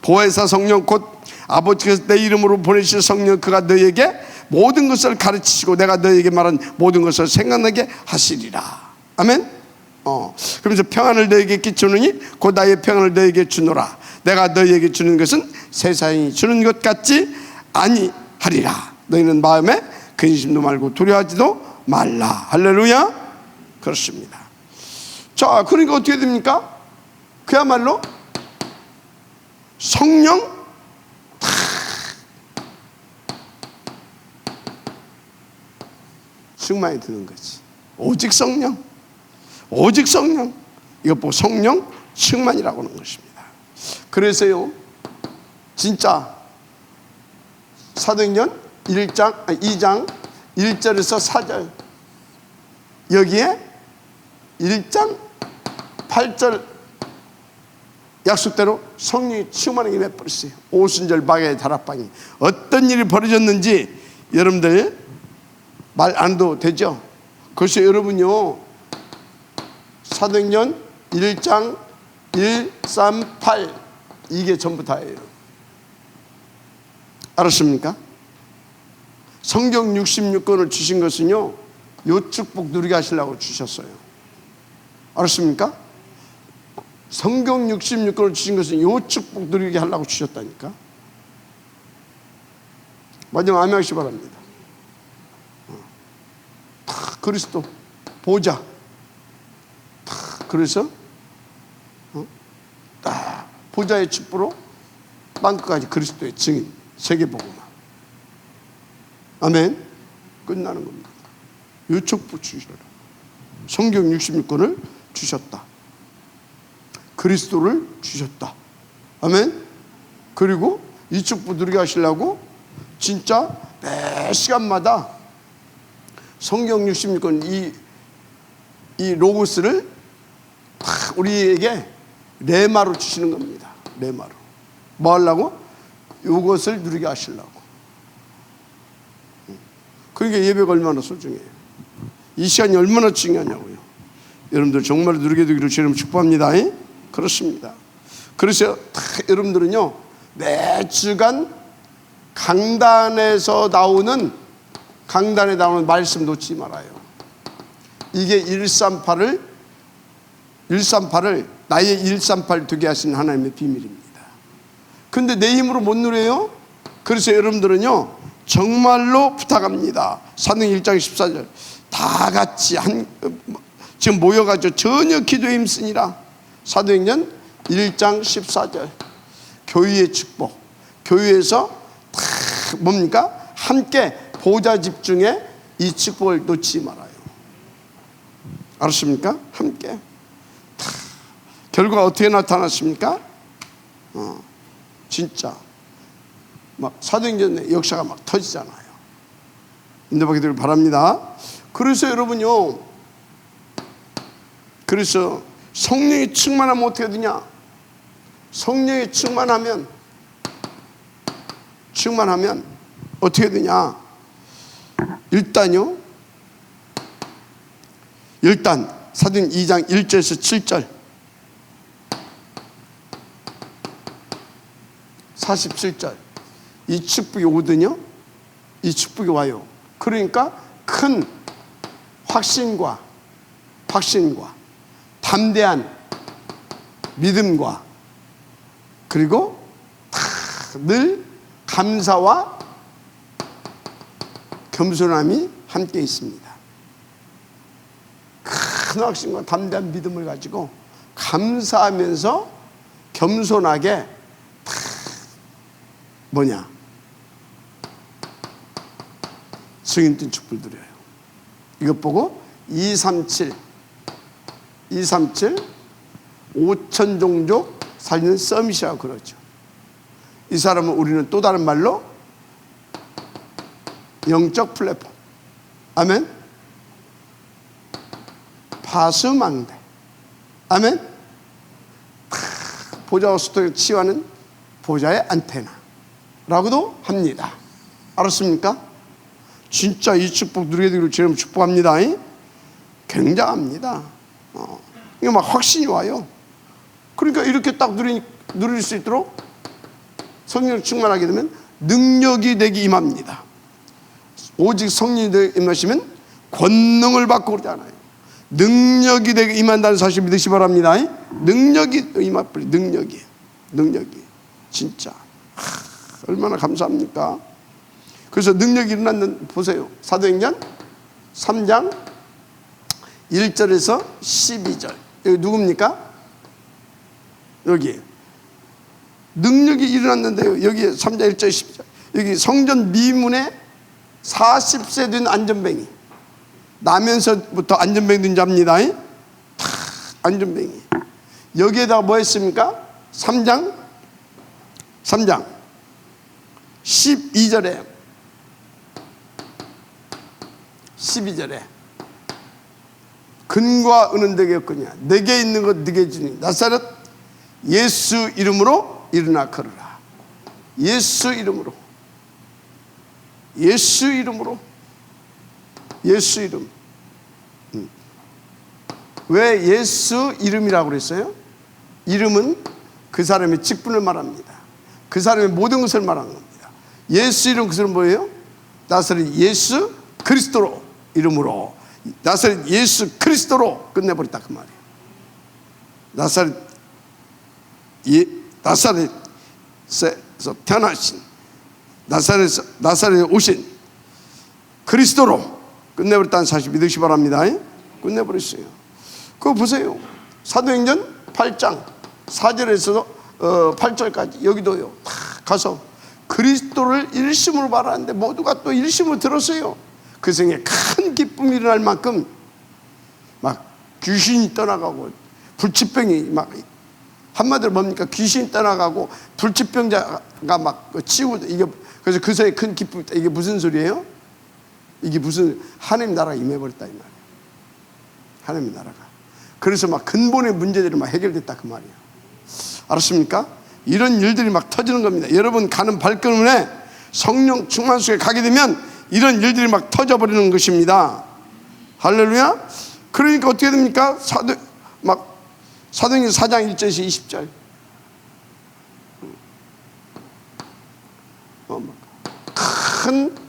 Speaker 1: 보혜사 성령 곧 아버지께서 내 이름으로 보내실 성령, 그가 너에게 모든 것을 가르치시고 내가 너에게 말한 모든 것을 생각나게 하시리라. 아멘. 그러면서 평안을 너에게 끼치느니 곧 나의 평안을 너에게 주노라. 내가 너에게 주는 것은 세상이 주는 것 같지 아니하리라. 너희는 마음에 근심도 말고 두려워하지도 말라. 할렐루야. 그렇습니다. 자, 그러니까 어떻게 됩니까? 그야말로 성령 충만이 드는 거지. 오직 성령, 오직 성령. 이것 보고 성령 충만이라고 하는 것입니다. 그래서요 진짜 사도행전 2장 1절에서 4절, 여기에 1장 8절 약속대로 성령이 충만하게 임해버렸어요. 오순절 박야의 다락방이 어떤 일이 벌어졌는지 여러분들 말 안 해도 되죠. 그래서 여러분요 사도행전 1장 1, 3, 8 이게 전부 다예요. 알았습니까? 성경 66권을 주신 것은요 요 축복 누리게 하시려고 주셨어요. 알았습니까? 성경 66권을 주신 것은 요 축복 누리게 하려고 주셨다니까. 마지막 아멘하시기 바랍니다. 그리스도 보좌, 그래서 보좌의 축복으로 땅끝까지 그리스도의 증인, 세계복음화. 아멘. 끝나는 겁니다. 이 축복 주시라. 성경 66권을 주셨다. 그리스도를 주셨다. 아멘. 그리고 이 축복 누리게 하시려고 진짜 매 시간마다 성경 66권 이 로고스를 우리에게 레마로 주시는 겁니다. 레마로. 뭐 하려고? 이것을 누리게 하시려고. 그러니까 예배가 얼마나 소중해요. 이 시간이 얼마나 중요하냐고요. 여러분들 정말 누리게 되기를 주님 축복합니다. 그렇습니다. 그래서 여러분들은요 매 주간 강단에 나오는 말씀 놓치지 말아요. 이게 138을 나의 138 되게 하시는 하나님의 비밀입니다. 근데 내 힘으로 못 누려요. 그래서 여러분들은요 정말로 부탁합니다. 사도행전 1장 14절 다 같이 지금 모여가지고 전혀 기도에 힘쓰니라. 사도행전 1장 14절 교회의 축복, 교회에서 다 뭡니까? 함께 보좌 집중에 이 축복을 놓치지 말아요. 알았습니까? 함께. 결과가 어떻게 나타났습니까? 진짜 막 사도행전의 역사가 막 터지잖아요. 인도받게 되길 바랍니다. 그래서 여러분요, 그래서 성령이 충만하면 어떻게 되냐? 성령이 충만하면 충만하면 어떻게 되냐? 일단요. 일단 사도행 2장 1절에서 7절 47절 이 축복이 오더니요. 이 축복이 와요. 그러니까 큰 확신과 담대한 믿음과 그리고 늘 감사와 겸손함이 함께 있습니다. 큰 확신과 담대한 믿음을 가지고 감사하면서 겸손하게 증인 된 축복을 드려요. 이것 보고 237 5천 종족 살리는 서밋이라고 그러죠. 이 사람은 우리는 또 다른 말로 영적 플랫폼, 아멘, 파수망대, 아멘, 보좌와 수통을 치유하는 보좌의 안테나라고도 합니다. 알았습니까? 진짜 이 축복 누리게 되기를 주님 축복합니다. 굉장합니다. 이거 막 확신이 와요. 그러니까 이렇게 딱 누릴 수 있도록 성령을 충만하게 되면 능력이 내게 임합니다. 오직 성령이 내게 임하시면 권능을 받고 그러잖아요. 능력이 내게 임한다는 사실 믿으시 바랍니다. 능력이 임합니다. 능력이 진짜 얼마나 감사합니까? 그래서 능력이 일어났는 보세요. 사도행전 3장 1절에서 12절 여기 누굽니까? 여기 능력이 일어났는데요. 여기 3장 1절 12절 여기 성전 미문에 40세 된 안전뱅이 나면서부터 안전뱅이 된 자입니다. 안전뱅이 여기에다가 뭐 했습니까? 3장 12절에 근과 은은 내게 없거니와 내게 있는 것 네게 주니 나사렛 예수 이름으로 일어나 걸으라. 예수 이름. 왜 예수 이름이라고 그랬어요? 이름은 그 사람의 직분을 말합니다. 그 사람의 모든 것을 말하는 겁니다. 예수 이름 그것은 뭐예요? 나사렛 예수 그리스도로 이름으로 나사렛 예수 그리스도로 끝내버렸다 그 말이에요. 나사렛에서 태어나신 나사렛에 오신 그리스도로 끝내버렸다는 사실 믿으시 바랍니다. 끝내버렸어요. 그거 보세요. 사도행전 8장 4절에서 8절까지 여기도요. 다 가서 그리스도를 일심으로 바라는데 모두가 또 일심으로 들었어요. 그 생에 큰 기쁨이 일어날 만큼 막 귀신이 떠나가고 불치병이 막 한마디로 뭡니까? 귀신이 떠나가고 불치병자가 막 치우고 이게 그래서 그 사이에 큰 기쁨이 이게 무슨 소리예요? 이게 무슨 하나님 나라가 임해버렸다 이 말이에요. 하나님 나라가 그래서 막 근본의 문제들이 막 해결됐다 그 말이에요. 알았습니까? 이런 일들이 막 터지는 겁니다. 여러분 가는 발걸음에 성령 충만 속에 가게 되면 이런 일들이 막 터져버리는 것입니다. 할렐루야. 그러니까 어떻게 됩니까? 사도행전 4장 1절에서 20절 큰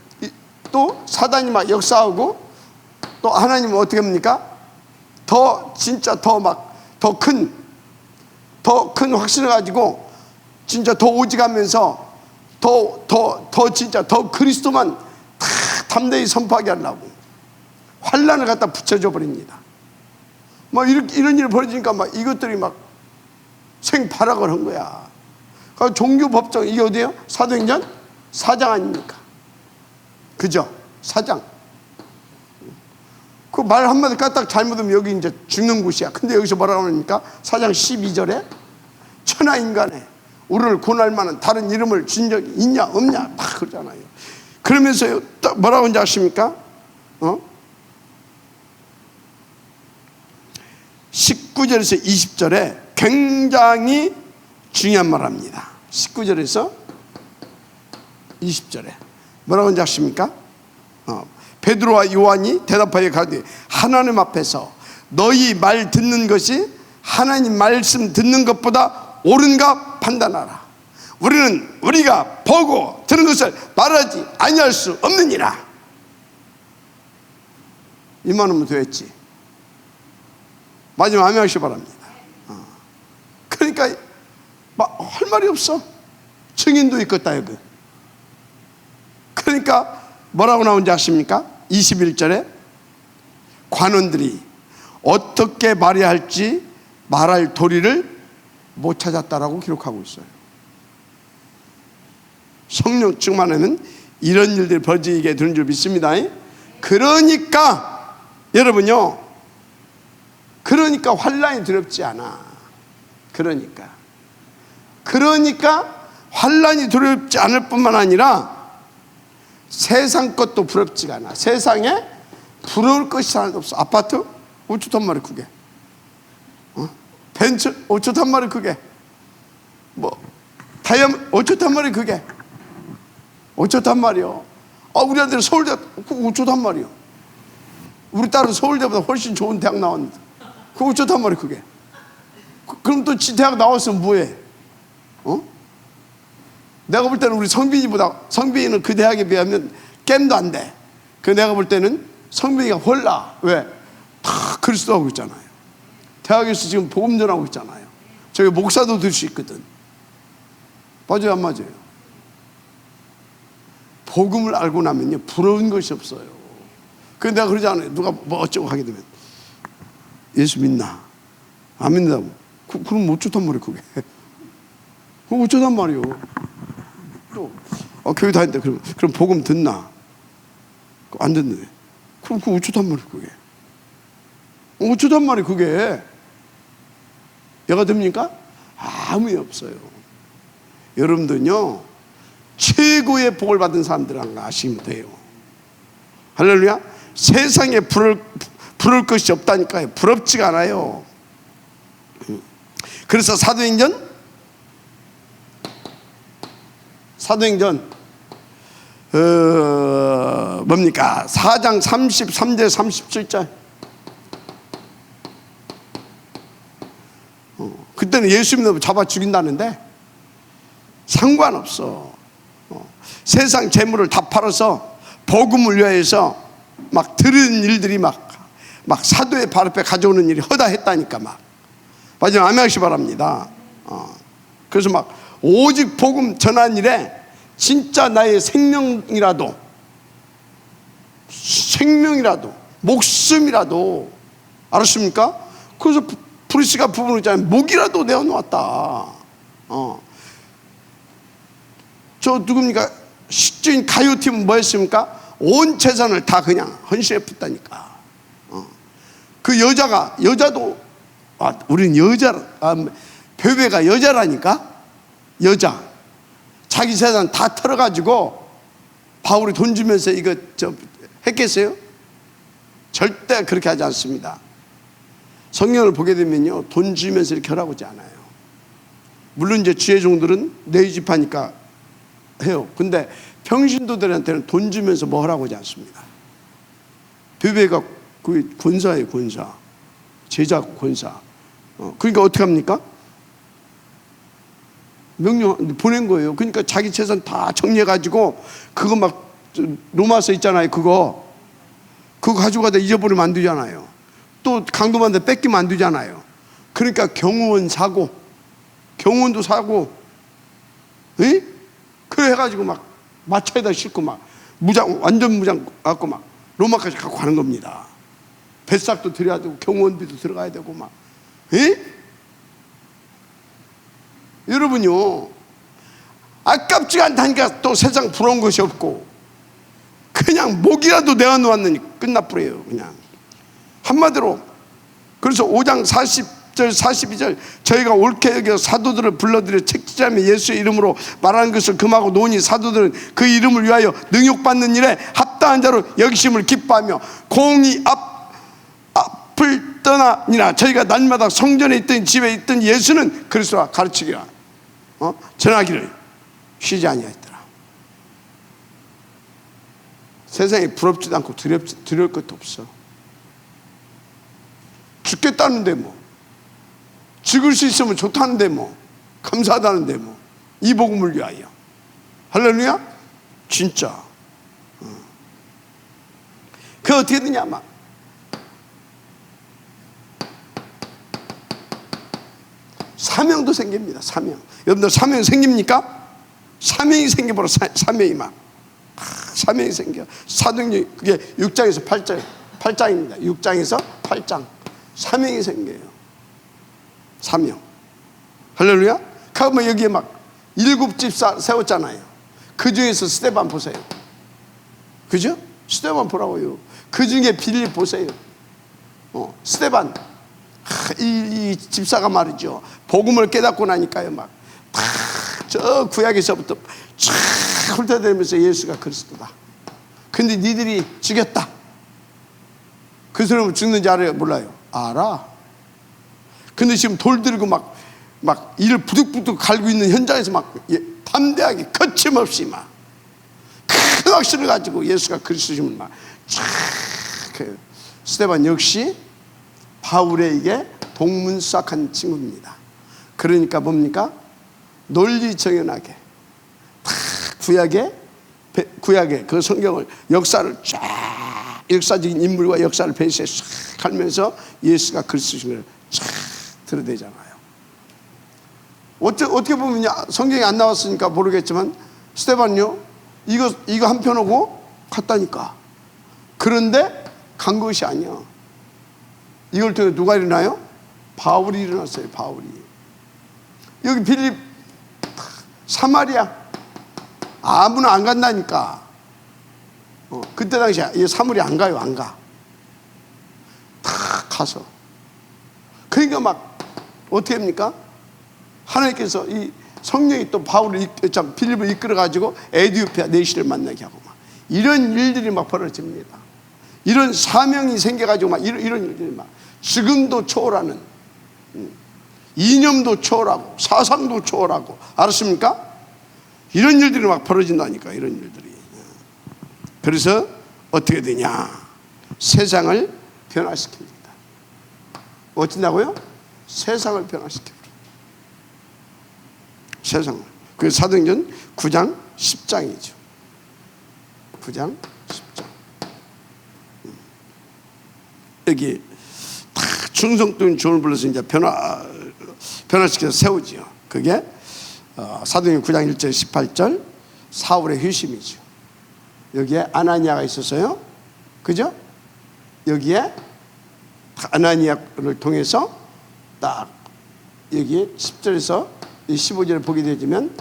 Speaker 1: 또 사단이 막 역사하고 또 하나님은 어떻게 합니까? 더 진짜 더 큰 확신을 가지고 진짜 더 오직하면서 더 진짜 더 그리스도만 담대히 선포하게 하려고 환란을 갖다 붙여줘 버립니다. 막 이런 일이 벌어지니까 막 이것들이 막 생발악을 한 거야. 그러니까 종교 법정 이게 어디예요? 사도행전 4장 아닙니까? 그죠? 4장. 그 말 한마디 까딱 잘못하면 여기 이제 죽는 곳이야. 근데 여기서 뭐라고 합니까? 4장 12절에 천하 인간에 우리를 구원할 만한 다른 이름을 준 적이 있냐 없냐 막 그러잖아요. 그러면서요 뭐라고 하는지 아십니까? 19절에서 20절에 굉장히 중요한 말 합니다. 19절에서 20절에 뭐라고 하는지 아십니까? 베드로와 요한이 대답하여 가되 하나님 앞에서 너희 말 듣는 것이 하나님 말씀 듣는 것보다 옳은가 판단하라. 우리는 우리가 보고 들은 것을 말하지 아니할 수 없느니라. 이만하면 되었지. 마지막 아멘 하시기 바랍니다. 그러니까 할 말이 없어. 증인도 있겠다 여기. 그러니까 뭐라고 나오는지 아십니까? 21절에 관원들이 어떻게 말해야 할지 말할 도리를 못 찾았다라고 기록하고 있어요. 성령 충만에는 이런 일들이 벌어지게 되는 줄 믿습니다. 그러니까 여러분요, 그러니까 환난이 두렵지 않아. 그러니까 환난이 두렵지 않을 뿐만 아니라 세상 것도 부럽지가 않아. 세상에 부러울 것이 하나도 없어. 아파트 5초 한 마리 크게, 벤츠 5초 한 마리 크게, 다이아몬드 5초 한 마리 크게, 5초 한 마리요. 우리 아들은 서울대 5초 한 마리요. 우리 딸은 서울대보다 훨씬 좋은 대학 나왔는데 그 5초 한 마리 크게. 그럼 또 지 대학 나왔으면 뭐해? 내가 볼 때는 우리 성빈이는 그 대학에 비하면 겜도 안 돼. 내가 볼 때는 성빈이가 홀라. 왜? 다 그리스도 하고 있잖아요. 대학에서 지금 복음 전하고 있잖아요. 저기 목사도 될 수 있거든. 맞아요, 안 맞아요? 복음을 알고 나면요, 부러운 것이 없어요. 그런데 내가 그러지 않아요. 누가 뭐 어쩌고 하게 되면 예수 믿나? 안 믿는다고. 그럼 못 좋단 말이에요, 그게. 그거 어쩌단 말이에요. 또 교회 다닌다. 그럼 복음 듣나? 안 듣네. 그럼 그거 어쩌단 말이에요, 그게. 어쩌단 말이에요, 그게. 얘가 됩니까? 아무 일 없어요. 여러분들은요, 최고의 복을 받은 사람들은 아시면 돼요. 할렐루야. 세상에 부러울 것이 없다니까요. 부럽지가 않아요. 그래서 사도행전 뭡니까? 4장 33절 37절. 그때는 예수 믿으면 잡아 죽인다는데 상관없어. 세상 재물을 다 팔아서 복음을 위하여서 막 들은 일들이 막 사도의 발 앞에 가져오는 일이 허다했다니까. 마지막 아멘 하시기 바랍니다. 그래서 오직 복음 전한 일에 진짜 나의 생명이라도 목숨이라도, 알았습니까? 그래서 브루스가 부분을 있잖아요. 목이라도 내어놓았다. 저 누굽니까? 식주인 가요팀은 뭐 했습니까? 온 재산을 다 그냥 헌신해 붓다니까. 그 여자도 우린 베베가 여자라니까. 여자 자기 재산 다 털어가지고 바울이 돈 주면서 이거 했겠어요? 절대 그렇게 하지 않습니다. 성경을 보게 되면요, 돈 주면서 이렇게 하라고 하지 않아요. 물론 이제 지혜종들은 내 집하니까 해요. 근데 평신도들한테는 돈 주면서 뭐 하라고 하지 않습니다. 베베가 그 권사예요, 권사. 제자 권사. 그러니까 어떻게 합니까? 명령 보낸 거예요. 그러니까 자기 재산 다 정리해가지고 그거 로마서 있잖아요. 그거 가지고 가다 잊어버리면 안 되잖아요. 또 강도만데 뺏기면 안 되잖아요. 그러니까 경호원도 사고, 에? 그래 해가지고 마차에다 싣고 완전 무장 갖고 로마까지 갖고 가는 겁니다. 뱃삭도 들여야 되고 경호원비도 들어가야 되고 에? 여러분요, 아깝지가 않다니까 또 세상 부러운 것이 없고, 그냥 목이라도 내어놓았느니 끝나버려요. 그냥 한마디로. 그래서 5장 40절 42절 저희가 옳게 여겨 사도들을 불러들여 책지자며 예수의 이름으로 말하는 것을 금하고 노니 사도들은 그 이름을 위하여 능욕받는 일에 합당한 자로 여기심을 기뻐하며 공의 앞을 떠나니라. 저희가 날마다 성전에 있든 집에 있든 예수는 그리스도라 가르치기라 전하기를 쉬지 아니하였더라. 세상에 부럽지도 않고 두려울 것도 없어. 죽겠다는데 뭐, 죽을 수 있으면 좋다는데 뭐, 감사하다는데 뭐, 이 복음을 위하여. 할렐루야. 진짜. 그 어떻게 되냐, 막 사명도 생깁니다. 사명. 여러분들 사명 생깁니까? 사명이 생겨버려. 사명이 막 사명이 생겨. 사도행전 그게 6장에서 8장입니다. 6장에서 8장 사명이 생겨요. 사명. 할렐루야. 그러면 여기에 막 7집사 세웠잖아요. 그 중에서 스데반 보세요. 그죠? 스데반 보라고요. 그 중에 빌립 보세요. 스데반 이 집사가 말이죠, 복음을 깨닫고 나니까요, 막 저 구약에서부터 쫙 훑어대면서 예수가 그리스도다. 근데 니들이 죽였다. 그 사람은 죽는지 알아요? 몰라요? 알아. 근데 지금 돌 들고 막 이를 부득부득 갈고 있는 현장에서 막 담대하게 거침없이 막 큰 확신을 가지고 예수가 그리스도심을 막 쫙. 스데반 역시 바울에게 동문수학한 친구입니다. 그러니까 뭡니까? 논리정연하게 다 구약의 그 성경을 역사를 쫙, 역사적인 인물과 역사를 벤시에 쫙 갈면서 예수가 그리스도심을 쫙 드러내잖아요. 어떻게 보면 성경이 안 나왔으니까 모르겠지만 스데반요, 이거 한편 오고 갔다니까. 그런데 간 것이 아니야. 이걸 통해 누가 일어나요? 바울이 일어났어요. 바울이. 여기 빌립 사마리아 아무나 안 간다니까. 그때 당시에 이 사물이 안 가요. 안 가. 다 가서. 그러니까 막 어떻게 합니까? 하나님께서 이 성령이 또 빌립을 이끌어가지고 에디오피아 내시를 만나게 하고 막 이런 일들이 막 벌어집니다. 이런 사명이 생겨가지고 막 이런 일들이 막 지금도 초월하는, 이념도 초월하고 사상도 초월하고, 알았습니까? 이런 일들이 막 벌어진다니까. 이런 일들이. 그래서 어떻게 되냐? 세상을 변화시킵니다. 어쩐다고요? 세상을 변화시킵니다. 세상을. 그 사도행전 9장 10장이죠 9장 10장. 여기 다 충성된 조언을 불러서 이제 변화시켜서 세우지요. 그게 사도행전 9장 1절 18절 사울의 회심이죠. 여기에 아나니아가 있었어요. 그죠? 여기에 아나니아를 통해서 딱 여기 10절에서 15절을 보게 되면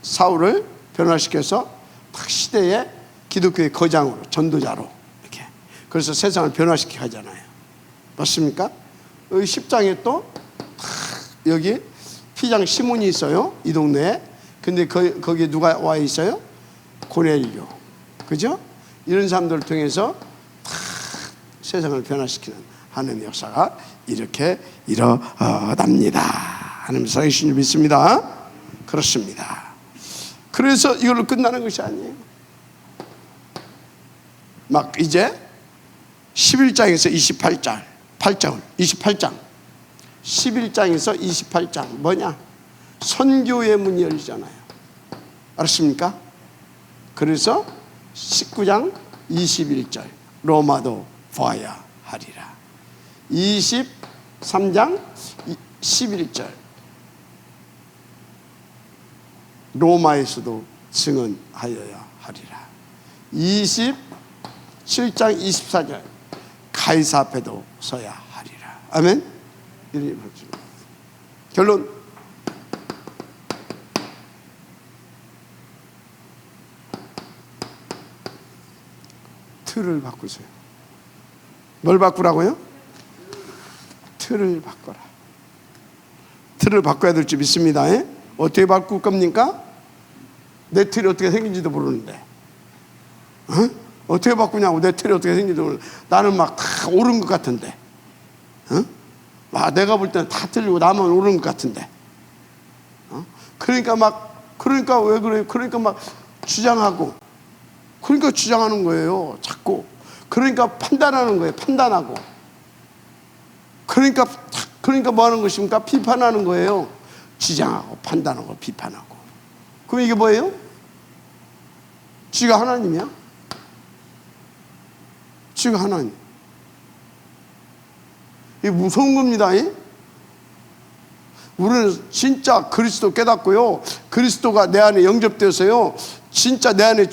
Speaker 1: 사울을 변화시켜서 딱 시대의 기독교의 거장으로, 전도자로 이렇게. 그래서 세상을 변화시키게 하잖아요. 맞습니까? 여기 10장에 또 여기 피장 시몬이 있어요. 이 동네에. 근데 거기에 누가 와 있어요? 고넬료. 그죠? 이런 사람들을 통해서 세상을 변화시키는 하나님의 역사가 이렇게 일어납니다. 하나님 살아계신 줄 믿습니다. 그렇습니다. 그래서 이걸로 끝나는 것이 아니에요. 막 이제 11장에서 28장 11장에서 28장 뭐냐? 선교의 문이 열리잖아요. 알았습니까? 그래서 19장 21절 로마도 보아야 하리라. 23장 11절 로마에서도 증언하여야 하리라. 27장 24절 가이사 앞에도 서야 하리라. 아멘. 결론, 틀을 바꾸세요. 뭘 바꾸라고요? 틀을 바꿔라. 틀을 바꿔야 될 줄 믿습니다. 어떻게 바꿀 겁니까? 내 틀이 어떻게 생긴지도 모르는데 어떻게 바꾸냐고. 내 틀이 어떻게 생긴지도 모르는데 나는 막 다 옳은 것 같은데 내가 볼 때는 다 틀리고 나만 옳은 것 같은데 그러니까 왜 그래요? 그러니까 막 주장하고 그러니까 주장하는 거예요, 자꾸. 그러니까 판단하는 거예요, 판단하고. 그러니까 뭐 하는 것입니까? 비판하는 거예요. 주장하고 판단하고 비판하고. 그럼 이게 뭐예요? 지가 하나님이야? 지가 하나님. 이게 무서운 겁니다. 우리는 진짜 그리스도 깨닫고요, 그리스도가 내 안에 영접되어서요, 진짜 내 안에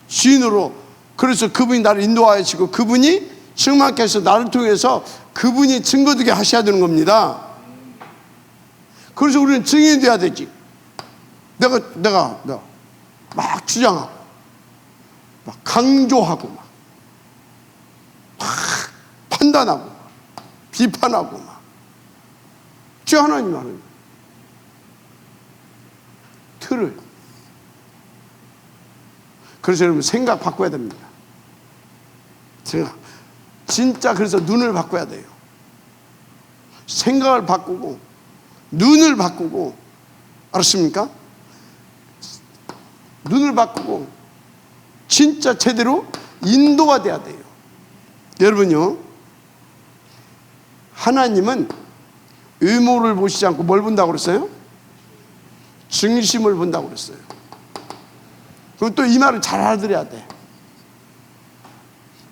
Speaker 1: 주인으로, 그래서 그분이 나를 인도하시고 그분이 충만케 해서 나를 통해서 그분이 증거되게 하셔야 되는 겁니다. 그래서 우리는 증인이 돼야 되지. 내가 막 주장하고 막 강조하고 막 판단하고 막 비판하고 막 주 하나님 하는 틀을. 그래서 여러분 생각 바꿔야 됩니다. 생각. 진짜 그래서 눈을 바꿔야 돼요. 생각을 바꾸고 눈을 바꾸고, 알았습니까? 눈을 바꾸고 진짜 제대로 인도가 돼야 돼요. 여러분요, 하나님은 외모를 보시지 않고 뭘 본다고 그랬어요? 중심을 본다고 그랬어요. 그럼 또 이 말을 잘 알아들어야 돼.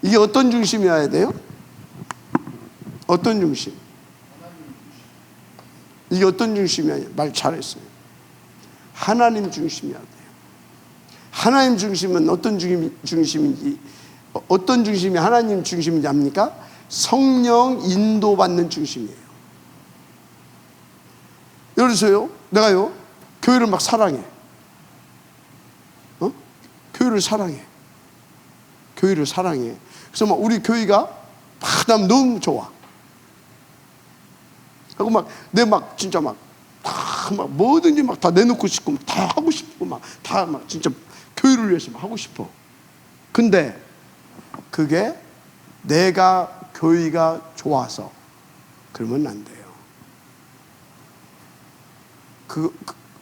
Speaker 1: 이게 어떤 중심이어야 돼요? 어떤 중심? 이게 어떤 중심이야? 말 잘했어요. 하나님 중심이어야 돼요. 하나님 중심은 어떤 중심인지, 어떤 중심이 하나님 중심인지 압니까? 성령 인도받는 중심이에요. 예를 들어서요, 내가요 교회를 막 사랑해. 교회를 사랑해. 교회를 사랑해. 그래서 막 우리 교회가 막 난 너무 좋아. 하고 막 내 막 진짜 막 다 막 뭐든지 막 다 내놓고 싶고 다 하고 싶고 막 다 막 진짜 교회를 위해서 막 하고 싶어. 근데 그게 내가 교회가 좋아서 그러면 안 돼요.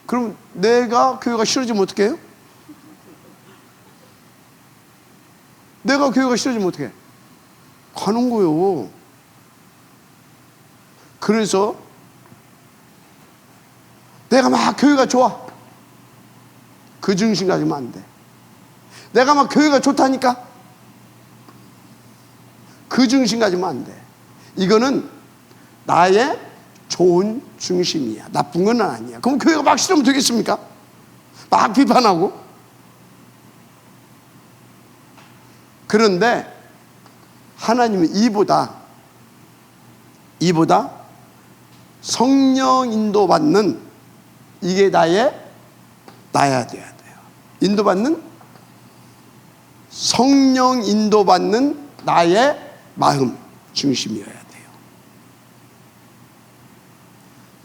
Speaker 1: 그럼 내가 교회가 싫어지면 어떻게 해요? 내가 교회가 싫어지면 어떻게 해? 가는 거요. 그래서 내가 막 교회가 좋아, 그 중심 가지면 안 돼. 내가 막 교회가 좋다니까 그 중심 가지면 안 돼. 이거는 나의 좋은 중심이야. 나쁜 건 아니야. 그럼 교회가 막 싫으면 되겠습니까? 막 비판하고. 그런데 하나님은 이보다 성령 인도받는, 이게 나야 돼야 돼요. 인도받는, 성령 인도받는 나의 마음 중심이어야 돼요.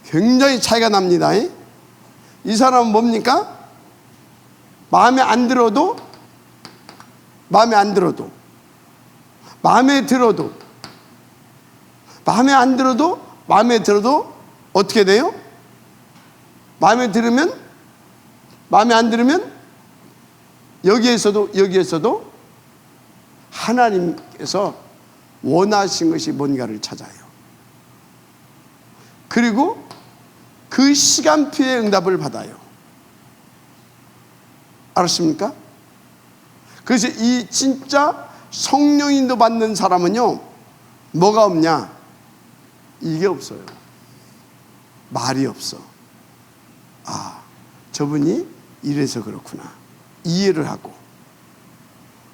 Speaker 1: 굉장히 차이가 납니다. 이 사람은 뭡니까? 마음에 안 들어도 마음에 안 들어도 어떻게 돼요? 마음에 안 들으면 여기에서도 하나님께서 원하신 것이 뭔가를 찾아요. 그리고 그 시간표의 응답을 받아요. 알았습니까? 그래서 이 진짜 성령인도 받는 사람은요, 뭐가 없냐? 이게 없어요. 말이 없어. 아, 저분이 이래서 그렇구나. 이해를 하고.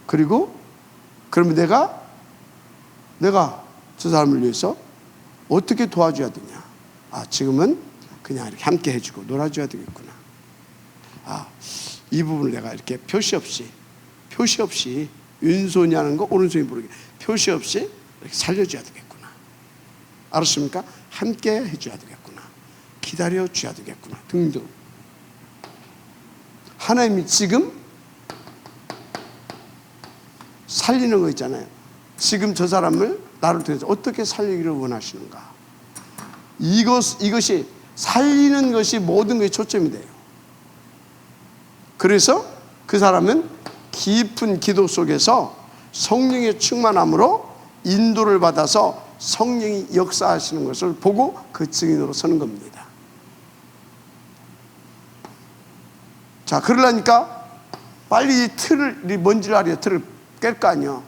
Speaker 1: 그리고 그러면 내가 저 사람을 위해서 어떻게 도와줘야 되냐? 아, 지금은 그냥 이렇게 함께 해주고 놀아줘야 되겠구나. 아, 이 부분을 내가 이렇게 표시 없이 왼손이 하는 거 오른손이 모르게 표시 없이 이렇게 살려줘야 되겠구나. 알았습니까? 함께 해줘야 되겠구나. 기다려줘야 되겠구나. 등등. 하나님이 지금 살리는 거 있잖아요. 지금 저 사람을 나를 통해서 어떻게 살리기를 원하시는가. 이것이 살리는 것이 모든 것이 초점이 돼요. 그래서 그 사람은 깊은 기도 속에서 성령의 충만함으로 인도를 받아서 성령이 역사하시는 것을 보고 그 증인으로 서는 겁니다. 자, 그러려니까 빨리 이 틀을, 이 먼지를 아래 틀을 깰 거 아니야.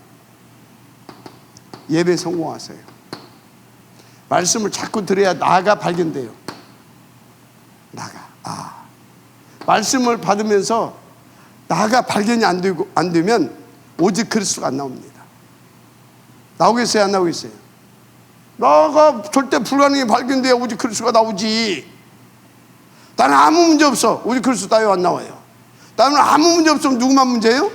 Speaker 1: 예배 성공하세요. 말씀을 자꾸 들어야 나가 발견돼요. 나가. 말씀을 받으면서 나가 발견이 안 되면 오직 그리스도가 안 나옵니다. 나오겠어요? 안 나오겠어요? 나가 절대 불가능이 발견돼야 오직 그리스도가 나오지. 나는 아무 문제 없어. 오직 그리스도 따위 안 나와요. 나는 아무 문제 없으면 누구만 문제예요?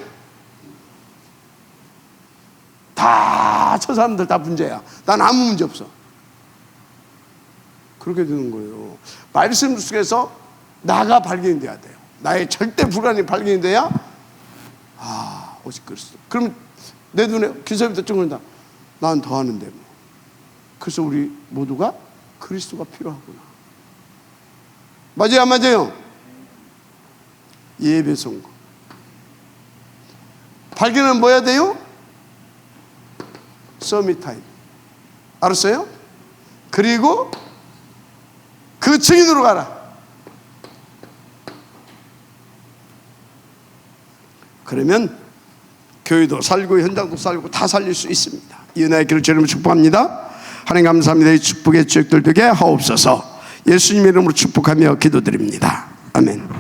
Speaker 1: 다 저 사람들 다 문제야. 난 아무 문제 없어. 그렇게 되는 거예요. 말씀 속에서 나가 발견돼야 돼요. 나의 절대 불안이 발견돼야 오직 그리스도. 그럼 내 눈에 기사부터 찍는다. 난 더 하는데 뭐. 그래서 우리 모두가 그리스도가 필요하구나. 맞아요, 안 맞아요? 예배 성공. 발견은 뭐 해야 돼요? 서밋 타임. 알았어요? 그리고 그 증인으로 가라. 그러면 교회도 살고 현장도 살고 다 살릴 수 있습니다. 이 은혜의 길을 주님을 축복합니다. 하나님 감사합니다. 이 축복의 지역들 되게 하옵소서. 예수님의 이름으로 축복하며 기도드립니다. 아멘.